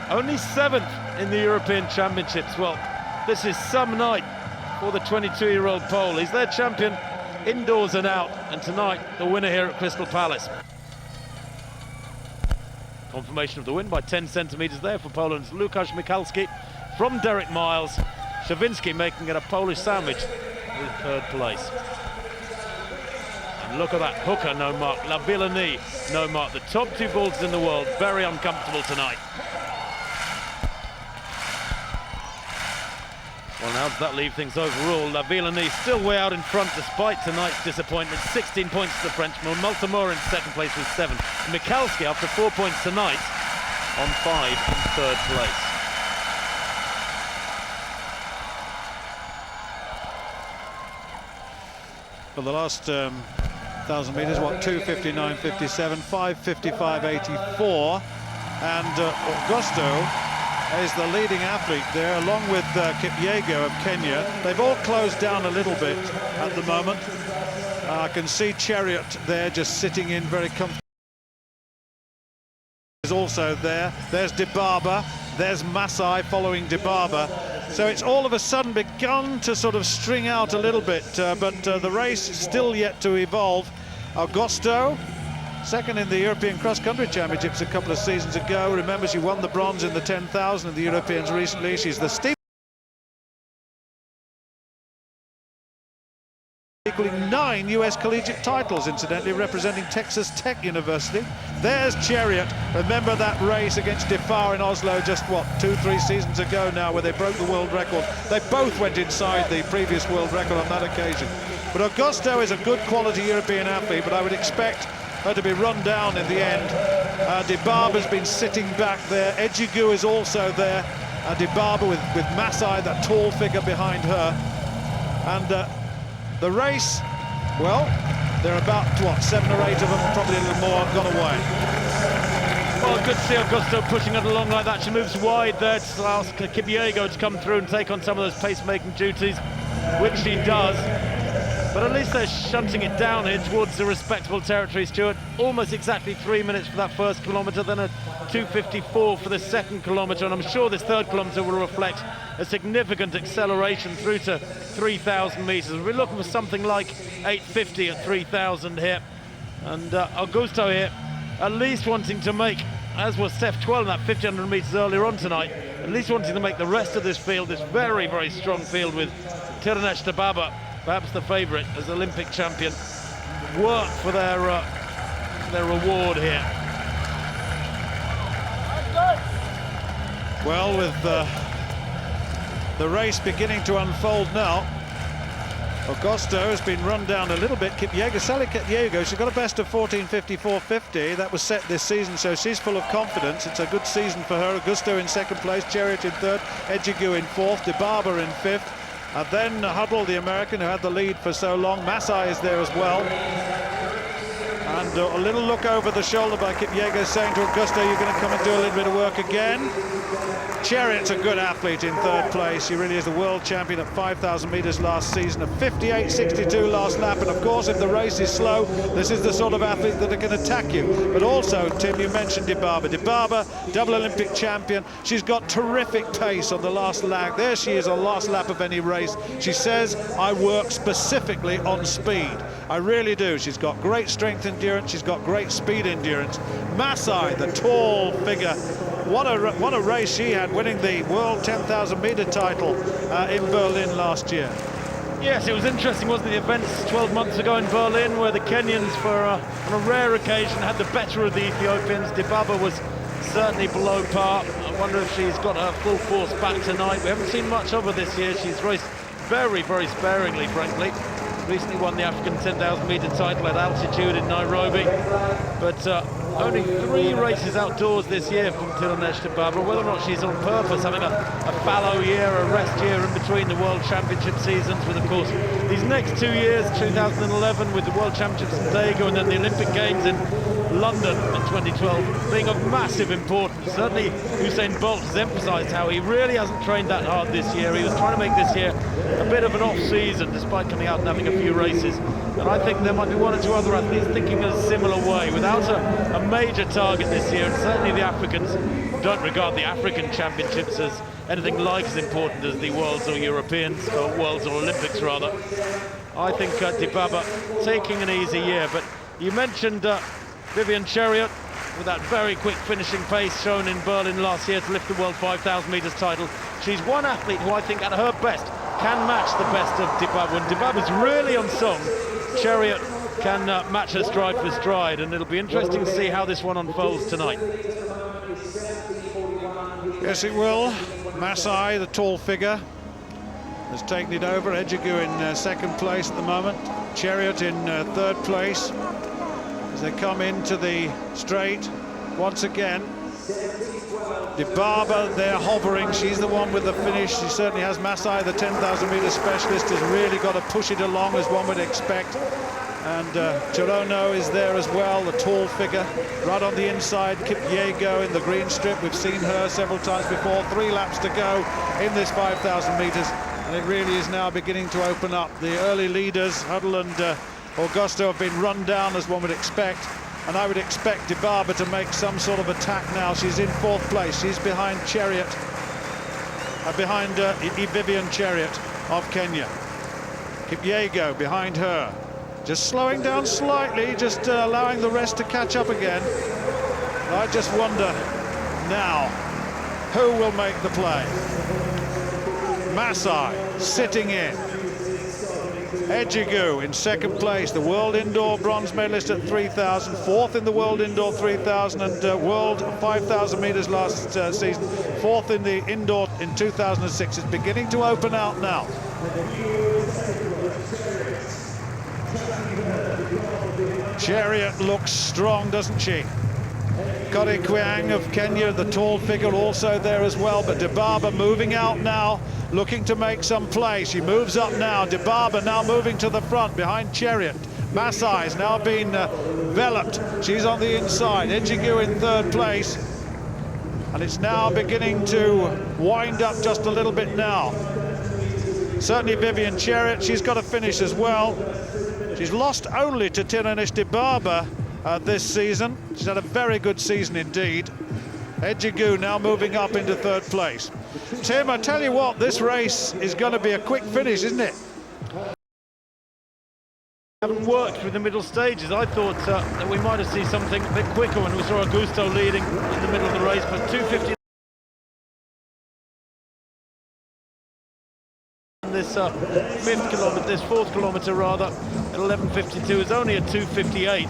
Only 7th in the European Championships. Well, this is some night for the 22-year-old Pole. He's their champion indoors and out, and tonight the winner here at Crystal Palace. Confirmation of the win by 10 centimetres there for Poland's Łukasz Michalski from Derek Miles. Szawinski making it a Polish sandwich with 3rd place. And look at that, Hooker no mark, La Villani no mark. The top 2 vaulters in the world, very uncomfortable tonight. Well, now does that leave things overall? La Villani still way out in front despite tonight's disappointment. 16 points to the Frenchman. Multimore in second place with 7. Michalski, after 4 points tonight, on 5 in 3rd place. For the last 1,000 metres, what, 2:59.57, 5:55.84, and Augusto is the leading athlete there, along with Kipyego of Kenya. They've all closed down a little bit at the moment. I can see Chariot there just sitting in very comfortably. Is also there. There's Dibaba, there's Masai following Dibaba. So it's all of a sudden begun to sort of string out a little bit, but the race is still yet to evolve. Augusto, second in the European Cross-Country Championships a couple of seasons ago. Remember, she won the bronze in the 10,000 of the Europeans recently. She's the equaling 9 US collegiate titles, incidentally, representing Texas Tech University. There's Chariot. Remember that race against Defar in Oslo just, what, 2-3 seasons ago now, where they broke the world record. They both went inside the previous world record on that occasion. But Augusto is a good quality European athlete, but I would expect her to be run down in the end. Dibaba's been sitting back there. Ejigu is also there. Dibaba with Masai, that tall figure behind her. And the race, well, there are about, what, 7 or 8 of them, probably a little more, have gone away. Well, good to see Augusto pushing it along like that. She moves wide there to ask Kipyego to come through and take on some of those pacemaking duties, which she does. But at least they're shunting it down here towards the respectable territory, Stuart. Almost exactly 3 minutes for that first kilometre, then a 2:54 for the second kilometre, and I'm sure this third kilometre will reflect a significant acceleration through to 3,000 metres. We're looking for something like 8:50 at 3,000 here. And Augusto here, at least wanting to make, as was Steph Twell in that 1,500 metres earlier on tonight, at least wanting to make the rest of this field, this very, very strong field with Tirunesh Dibaba, perhaps the favourite as Olympic champion, work for their reward here. Well, with the race beginning to unfold now, Augusto has been run down a little bit. Sally Kipyego, she's got a best of 14:54.50. That was set this season, so she's full of confidence. It's a good season for her. Augusto in second place, Chariot in third, Ejigu in fourth, Dibaba in fifth. And then Huddle, the American, who had the lead for so long. Masai is there as well. And And a little look over the shoulder by Kipyego saying to Augusto, you're going to come and do a little bit of work again. Chariot's a good athlete in third place. She really is the world champion at 5,000 metres last season, a 58.62 last lap. And of course, if the race is slow, this is the sort of athlete that can attack you. But also, Tim, you mentioned Dibaba. Dibaba, double Olympic champion. She's got terrific pace on the last lap. There she is on last lap of any race. She says, I work specifically on speed. I really do. She's got great strength endurance. She's got great speed endurance. Masai, the tall figure. What a race she had, winning the World 10,000 metre title in Berlin last year. Yes, it was interesting, wasn't it? The events 12 months ago in Berlin, where the Kenyans, on a rare occasion, had the better of the Ethiopians. Dibaba was certainly below par. I wonder if she's got her full force back tonight. We haven't seen much of her this year. She's raced very, very sparingly, frankly. Recently won the African 10,000 metre title at altitude in Nairobi. But only 3 races outdoors this year from Tirunesh Dibaba. Whether or not she's on purpose having a fallow year, a rest year in between the World Championship seasons, with, of course, these next 2 years, 2011 with the World Championships in Daegu and then the Olympic Games in London in 2012 being of massive importance. Certainly Usain Bolt has emphasised how he really hasn't trained that hard this year. He was trying to make this year a bit of an off-season despite coming out and having a few races. And I think there might be 1 or 2 other athletes thinking in a similar way. Without a major target this year, and certainly the Africans don't regard the African Championships as anything like as important as the Worlds or Europeans, or Worlds or Olympics rather. I think Dibaba taking an easy year, but you mentioned Vivian Chariot with that very quick finishing pace shown in Berlin last year to lift the World 5,000 metres title. She's one athlete who I think at her best can match the best of Dibaba. When Dibaba's really on song, Chariot can match her stride for stride, and it'll be interesting to see how this one unfolds tonight. Yes, it will. Masai, the tall figure, has taken it over. Ejigu in second place at the moment. Chariot in third place as they come into the straight once again. Dibaba, they're hovering. She's the one with the finish. She certainly has. Masai, the 10,000 metre specialist, has really got to push it along as one would expect. And Chirono is there as well, the tall figure. Right on the inside, Kipyego in the green strip. We've seen her several times before. 3 laps to go in this 5,000 metres. And it really is now beginning to open up. The early leaders, Huddle and Augusto, have been run down as one would expect. And I would expect Dibaba to make some sort of attack now. She's in 4th place. She's behind Chariot, behind Vivian Chariot of Kenya. Kipyego behind her. Just slowing down slightly, just allowing the rest to catch up again. I just wonder now, who will make the play? Masai sitting in. Ejigu in second place, the world indoor bronze medalist at 3,000, 4th in the world indoor 3,000 and world 5,000 metres last season, 4th in the indoor in 2006. It's beginning to open out now. Chariot looks strong, doesn't she? Kore Kwiang of Kenya, the tall figure, also there as well, but Dibaba moving out now, looking to make some play. She moves up now. Dibaba now moving to the front behind Chariot. Masai's now been enveloped. She's on the inside. Ejigu in 3rd place. And it's now beginning to wind up just a little bit now. Certainly Vivian Chariot, she's got a finish as well. She's lost only to Tirunesh Dibaba this season. She's had a very good season indeed. Ejigu now moving up into 3rd place. Tim, I tell you what, this race is going to be a quick finish, isn't it? Haven't worked with the middle stages. I thought that we might have seen something a bit quicker when we saw Augusto leading in the middle of the race, but 2:50. This 5th kilometre, this 4th kilometre rather, at 11:52 is only a 2:58.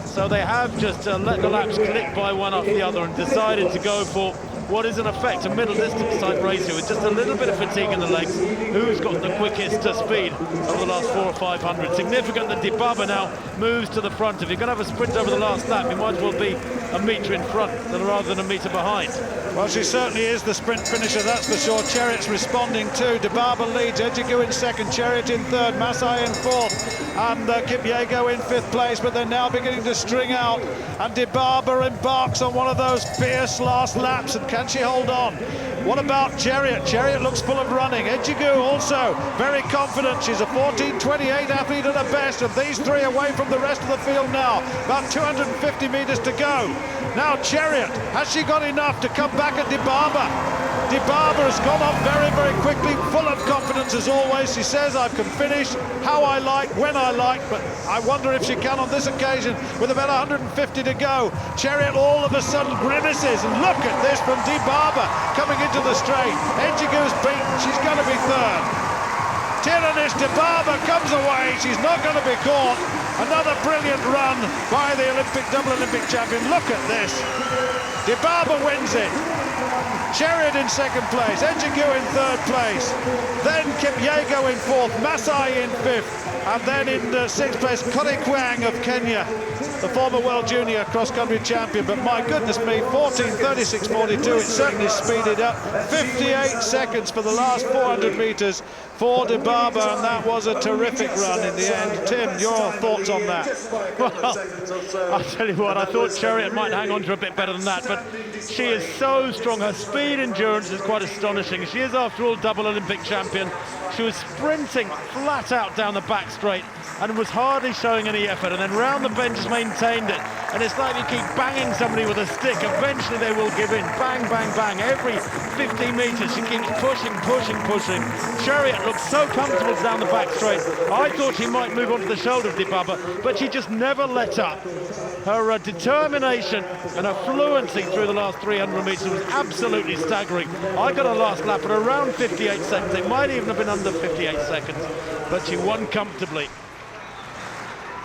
So they have just let the laps click by one after the other and decided to go for what is in effect a middle distance type race here with just a little bit of fatigue in the legs. Who's got the quickest speed over the last 400 or 500? Significant that Dibaba now moves to the front. If you're going to have a sprint over the last lap, you might as well be a metre in front rather than a metre behind. Well, she certainly is the sprint finisher, that's for sure. Chariot's responding too. Dibaba leads, Ejigu in second, Chariot in third, Masai in fourth, and Kipyego in fifth place, but they're now beginning to string out, and Dibaba embarks on one of those fierce last laps, and can she hold on? What about Chariot? Chariot looks full of running. Ejigu also very confident. She's a 14:28 athlete at her best, and these three away from the rest of the field now. About 250 metres to go. Now Chariot, has she got enough to come back at Dibaba? Dibaba has gone up very, very quickly, full of confidence as always. She says, I can finish how I like, when I like, but I wonder if she can on this occasion with about 150 to go. Chariot all of a sudden grimaces, and look at this from Dibaba coming into the straight. Ejigu's beaten, she's going to be third. Tiranish Dibaba comes away, she's not going to be caught. Another brilliant run by the double Olympic champion. Look at this. Dibaba wins it. Chariot in second place, Ejigu in third place, then Kipyego in fourth, Masai in fifth, and then in sixth place, Kore Kwang of Kenya, the former world junior cross-country champion. But my goodness me, 14:36.42, it certainly speeded up. 58 seconds for the last 400 metres for Dibaba, and that was a terrific run in the end. Tim, your thoughts on that? Well, I'll tell you what, I thought Chariot might hang on to a bit better than that, but she is so strong. Her speed endurance is quite astonishing. She is, after all, double Olympic champion. She was sprinting flat out down the back straight and was hardly showing any effort, and then round the bend just maintained it. And it's like you keep banging somebody with a stick, eventually they will give in. Bang, bang, bang. Every 15 metres she keeps pushing, pushing, pushing. Chariot looks so comfortable down the back straight. I thought she might move onto the shoulder of Dibaba, but she just never let up. Her determination and her fluency through the last 300 metres was absolutely staggering. I got her last lap at around 58 seconds. It might even have been under 58 seconds, but she won comfortably.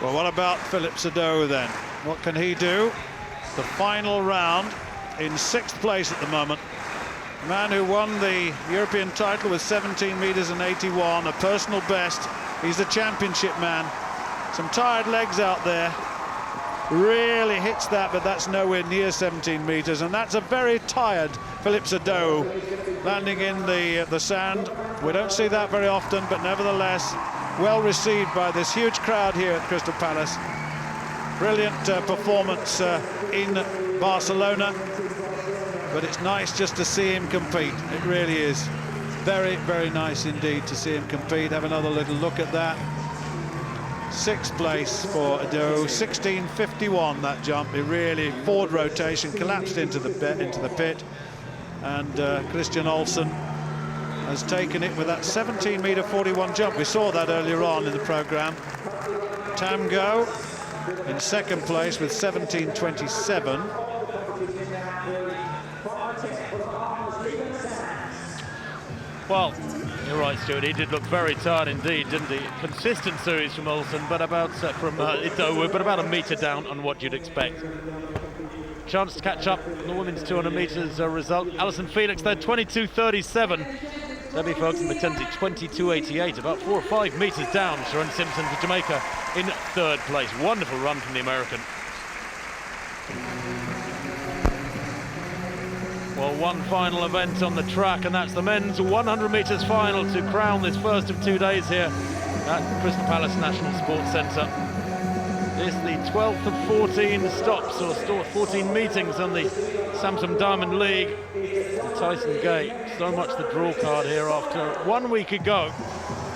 Well, what about Philippe Sado then? What can he do? The final round in sixth place at the moment. The man who won the European title with 17 metres and 81, a personal best. He's the championship man. Some tired legs out there. Really hits that, but that's nowhere near 17 metres, and that's a very tired Philippe Sado landing in the sand. We don't see that very often, but nevertheless, well received by this huge crowd here at Crystal Palace. Brilliant performance in Barcelona, but it's nice just to see him compete. It really is very, very nice indeed to see him compete. Have another little look at that. Sixth place for Ado, 16:51 that jump. It really, forward rotation, collapsed into the pit, and Christian Olsen has taken it with that 17-metre-41 jump. We saw that earlier on in the programme. Tamgo in second place with 17:27. Well, you're right, Stuart. He did look very tired indeed, didn't he? Consistent series from Olsen, but about Ito, but about a metre down on what you'd expect. Chance to catch up on the women's 200 metres result. Alison Felix there, 22:37. Debbie Ferguson McKenzie, 22:88, about 4 or 5 metres down. Sharon Simpson for Jamaica in third place. Wonderful run from the American. Well, one final event on the track, and that's the men's 100 metres final to crown this first of 2 days here at Crystal Palace National Sports Centre. This is the 12th of 14 stops, or 14 meetings on the Samsung Diamond League. Tyson Gay, so much the draw card here after 1 week ago.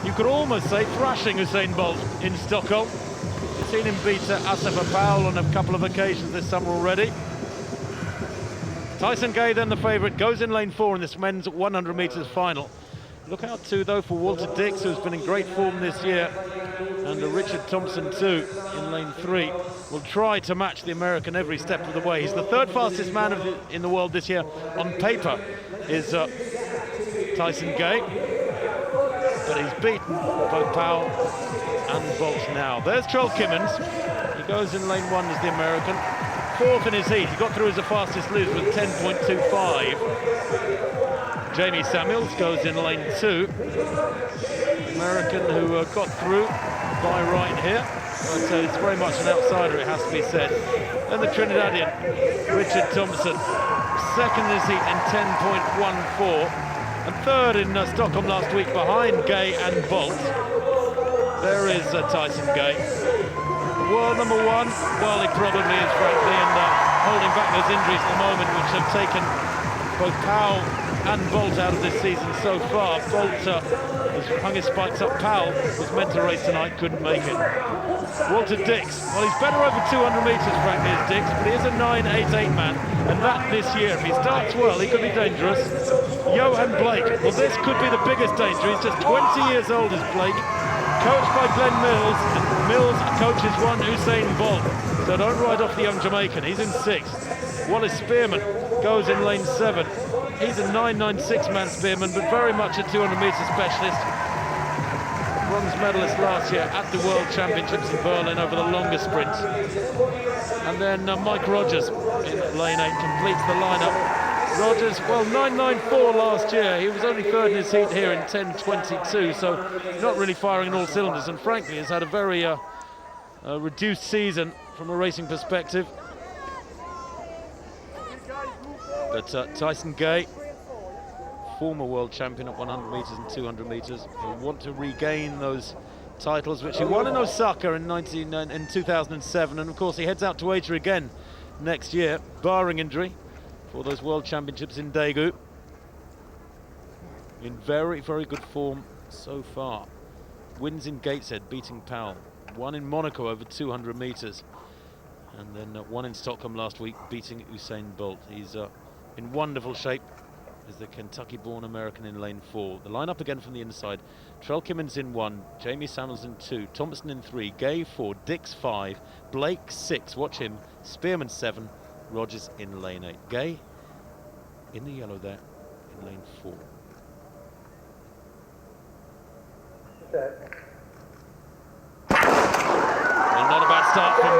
You could almost say thrashing Usain Bolt in Stockholm. We've seen him beat Asafa Powell on a couple of occasions this summer already. Tyson Gay, then the favourite, goes in lane 4 in this men's 100 metres final. Look out too, though, for Walter Dix, who's been in great form this year, and Richard Thompson too in lane 3. Will try to match the American every step of the way. He's the third fastest man in the world this year. On paper is Tyson Gay, but he's beaten both Powell and Bolt now. There's Joel Kimmins. He goes in lane 1 as the American. Fourth in his heat. He got through as the fastest loser with 10.25. Jamie Samuels goes in lane 2. American who got through by right here, but it's very much an outsider, it has to be said. Then the Trinidadian, Richard Thompson, second in his heat in 10.14, and third in Stockholm last week behind Gay and Bolt. There is Tyson Gay. World number one, well, he probably is, frankly, and holding back those injuries at the moment, which have taken both Powell and Bolt out of this season so far. Bolt has hung his spikes up. Powell was meant to race tonight, couldn't make it. Walter Dix, well, he's better over 200 metres, frankly, as Dix, but he is a 9.88 man, and that this year, if he starts well, he could be dangerous. Johan Blake, well, this could be the biggest danger. He's just 20 years old, as Blake, coached by Glenn Mills, and Mills coaches one Usain Bolt, so don't ride off the young Jamaican. He's in 6th. Wallace Spearman goes in lane 7. He's a 9.96 man Spearman, but very much a 200-metre specialist. Bronze medalist last year at the World Championships in Berlin over the longer sprint. And then Mike Rogers in lane 8 completes the lineup. Rogers, well, 9.94 last year. He was only third in his heat here in 10.22, so not really firing on all cylinders, and frankly has had a very reduced season from a racing perspective. But Tyson Gay, former world champion at 100 metres and 200 metres, will want to regain those titles which he won in Osaka in 2007, and of course he heads out to Asia again next year, barring injury, for those World Championships in Daegu. In very, very good form so far. Wins in Gateshead, beating Powell. Won in Monaco over 200 metres. And then won in Stockholm last week, beating Usain Bolt. He's in wonderful shape as the Kentucky-born American in lane 4. The lineup again from the inside. Trell Kimmins in 1, Jamie Samuels in 2, Thompson in 3, Gay 4, Dix 5, Blake 6, watch him, Spearman 7, Rogers in lane 8. Gay in the yellow there in lane 4. Well, not a bad start from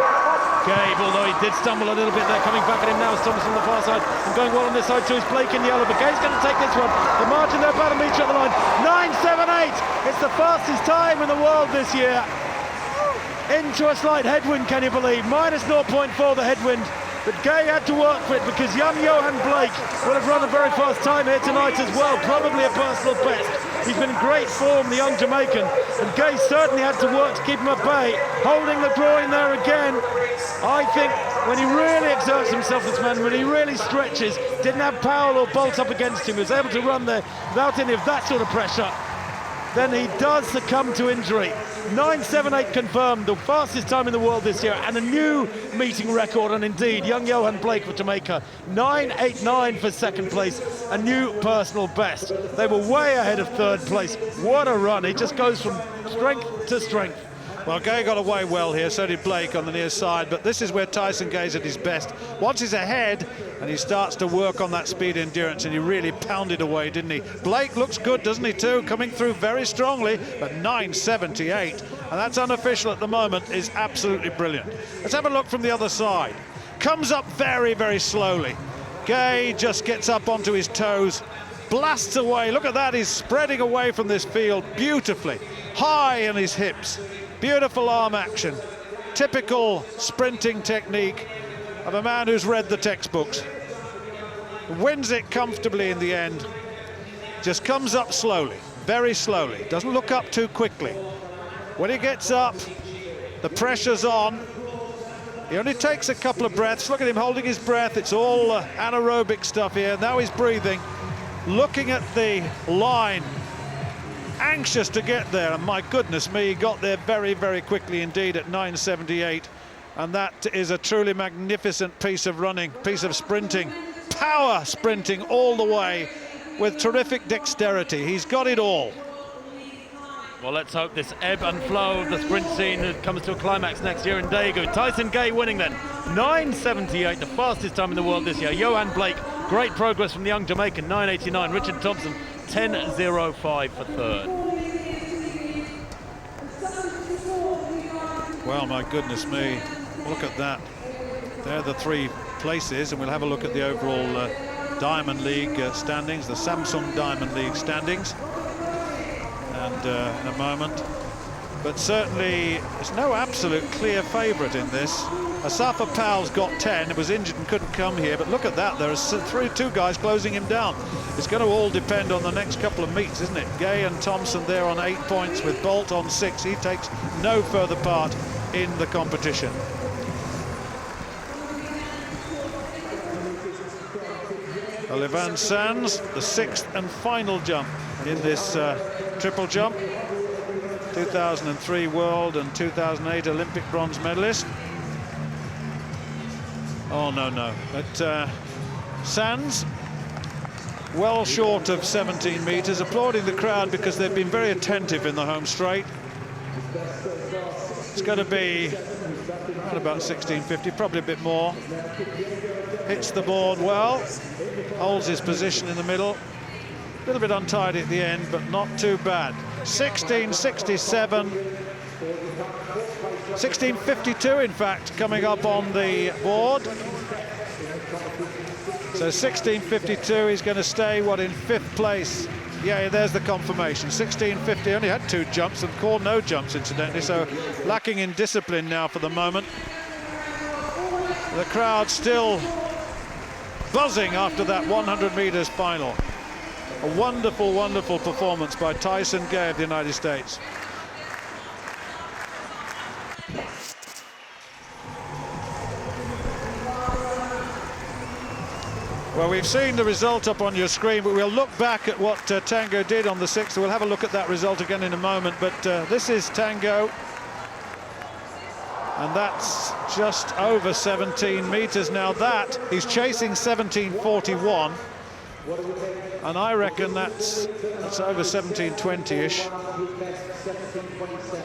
Gabe, although he did stumble a little bit there. Coming back at him now is Thompson on the far side, and going well on this side too is Blake in the yellow, but Gabe's going to take this one. The margin there about a metre at the line, 9.78. It's the fastest time in the world this year. Into a slight headwind, can you believe? Minus 0.4 the headwind. But Gay had to work for it because young Johan Blake would have run a very fast time here tonight as well, probably a personal best. He's been in great form, the young Jamaican, and Gay certainly had to work to keep him at bay, holding the groin there again. I think when he really exerts himself, this man, when he really stretches, didn't have Powell or Bolt up against him, he was able to run there without any of that sort of pressure, then he does succumb to injury. 9.78 confirmed, the fastest time in the world this year, and a new meeting record, and indeed, young Johan Blake for Jamaica, 9.89 for second place, a new personal best. They were way ahead of third place. What a run, it just goes from strength to strength. Well, Gay got away well here, so did Blake on the near side, but this is where Tyson Gay's at his best. Once he's ahead, and he starts to work on that speed endurance, and he really pounded away, didn't he? Blake looks good, doesn't he, too? Coming through very strongly, but 9.78, and that's unofficial at the moment, is absolutely brilliant. Let's have a look from the other side. Comes up very, very slowly. Gay just gets up onto his toes, blasts away. Look at that, he's spreading away from this field beautifully. High on his hips. Beautiful arm action, typical sprinting technique of a man who's read the textbooks. Wins it comfortably in the end, just comes up slowly, very slowly, doesn't look up too quickly. When he gets up, the pressure's on. He only takes a couple of breaths. Look at him holding his breath. It's all anaerobic stuff here. Now he's breathing, looking at the line, anxious to get there, and my goodness me, he got there very, very quickly indeed at 9.78, and that is a truly magnificent piece of running, piece of sprinting, power sprinting all the way with terrific dexterity. He's got it all. Well, let's hope this ebb and flow of the sprint scene comes to a climax next year in Daegu. Tyson Gay winning then, 9.78, the fastest time in the world this year. Johan Blake, great progress from the young Jamaican, 9.89. Richard Thompson, 10.05 for third. Well, my goodness me, look at that. They're the 3 places, and we'll have a look at the overall Diamond League standings, the Samsung Diamond League standings, and in a moment. But certainly, there's no absolute clear favourite in this. Asafa Powell's got 10, was injured and couldn't come here, but look at that, there are two guys closing him down. It's going to all depend on the next couple of meets, isn't it? Gay and Thompson there on 8 points with Bolt on 6. He takes no further part in the competition. Olivan Sands, the 6th and final jump in this triple jump. 2003 World and 2008 Olympic bronze medalist. Oh, no. But Sands, well short of 17 metres, applauding the crowd because they've been very attentive in the home straight. It's going to be around about 1650, probably a bit more. Hits the board well, holds his position in the middle. A little bit untidy at the end, but not too bad. 1667, 1652 in fact, coming up on the board. So 1652, he's going to stay, what, in 5th place? Yeah, there's the confirmation. 1650, only had 2 jumps and Core no jumps, incidentally, so lacking in discipline now for the moment. The crowd still buzzing after that 100 metres final. A wonderful, wonderful performance by Tyson Gay of the United States. Well, we've seen the result up on your screen, but we'll look back at what Tango did on the 6th. We'll have a look at that result again in a moment, but this is Tango. And that's just over 17 metres. Now that, he's chasing 1741. And I reckon that's over 1720-ish.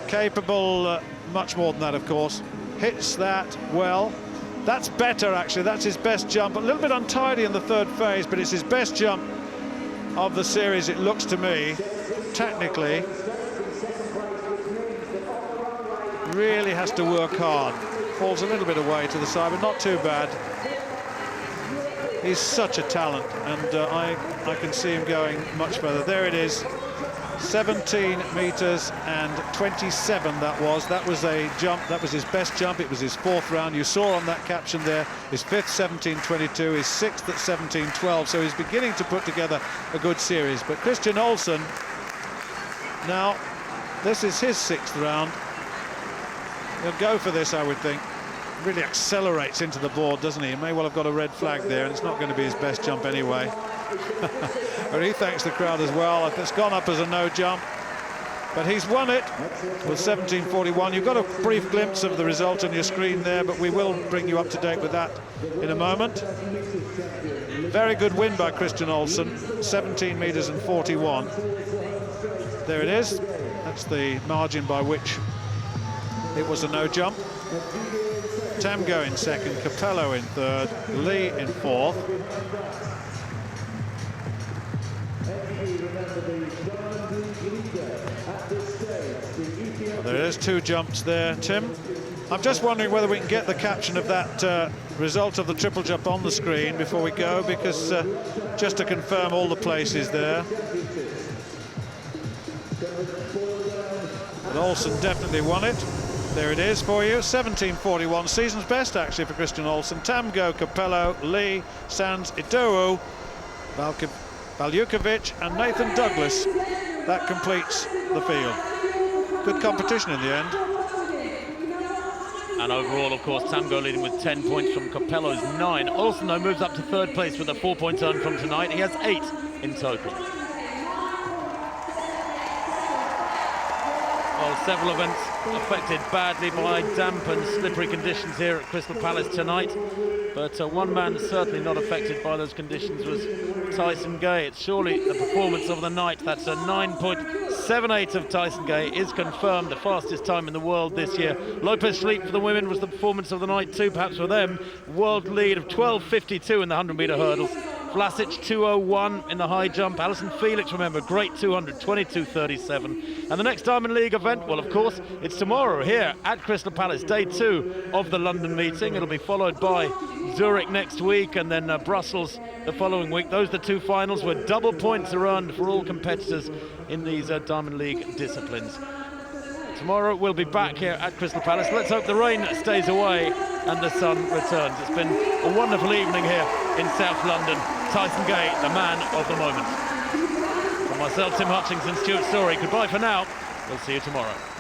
Capable, much more than that, of course. Hits that well. That's better, actually. That's his best jump. A little bit untidy in the 3rd phase, but it's his best jump of the series, it looks to me. Technically, really has to work hard. Falls a little bit away to the side, but not too bad. He's such a talent, and I can see him going much further. There it is, 17 metres and 27 that was. That was a jump, that was his best jump. It was his 4th round. You saw on that caption there, his 5th 17:22, his 6th at 17:12. So he's beginning to put together a good series. But Christian Olsen, now, this is his 6th round. He'll go for this, I would think. Really accelerates into the board, doesn't he? He may well have got a red flag there, and it's not going to be his best jump anyway. But he thanks the crowd as well. It's gone up as a no jump, but he's won it with 17:41. You've got a brief glimpse of the result on your screen there, but we will bring you up to date with that in a moment. Very good win by Christian Olsen, 17 metres and 41. There it is. That's the margin by which it was a no jump. Tamgo in 2nd, Capello in 3rd, Lee in 4th. Well, there is 2 jumps there, Tim. I'm just wondering whether we can get the caption of that result of the triple jump on the screen before we go, because just to confirm all the places there. But Olsen definitely won it. There it is for you, 17:41, season's best actually for Christian Olsen. Tamgo, Capello, Lee, Sands, Idowu, Valjukovic and Nathan Douglas. That completes the field. Good competition in the end. And overall, of course, Tamgo leading with 10 points from Capello's 9. Olsen, though, moves up to 3rd place with a 4-point earned from tonight. He has 8 in total. Well, several events affected badly by damp and slippery conditions here at Crystal Palace tonight. But one man certainly not affected by those conditions was Tyson Gay. It's surely the performance of the night. That's a 9.78 of Tyson Gay is confirmed, the fastest time in the world this year. Lopez Schleep for the women was the performance of the night too, perhaps for them. World lead of 12.52 in the 100-metre hurdles. Vlasic 2:01 in the high jump. Alison Felix, remember, great 200, 22:37. And the next Diamond League event, well, of course, it's tomorrow here at Crystal Palace, day 2 of the London meeting. It'll be followed by Zurich next week and then Brussels the following week. Those are the 2 finals where double points are earned for all competitors in these Diamond League disciplines. Tomorrow we'll be back here at Crystal Palace. Let's hope the rain stays away. and the sun returns. It's been a wonderful evening here in South London. Tyson Gay, the man of the moment. From myself, Tim Hutchings and Stuart Story, goodbye for now. We'll see you tomorrow.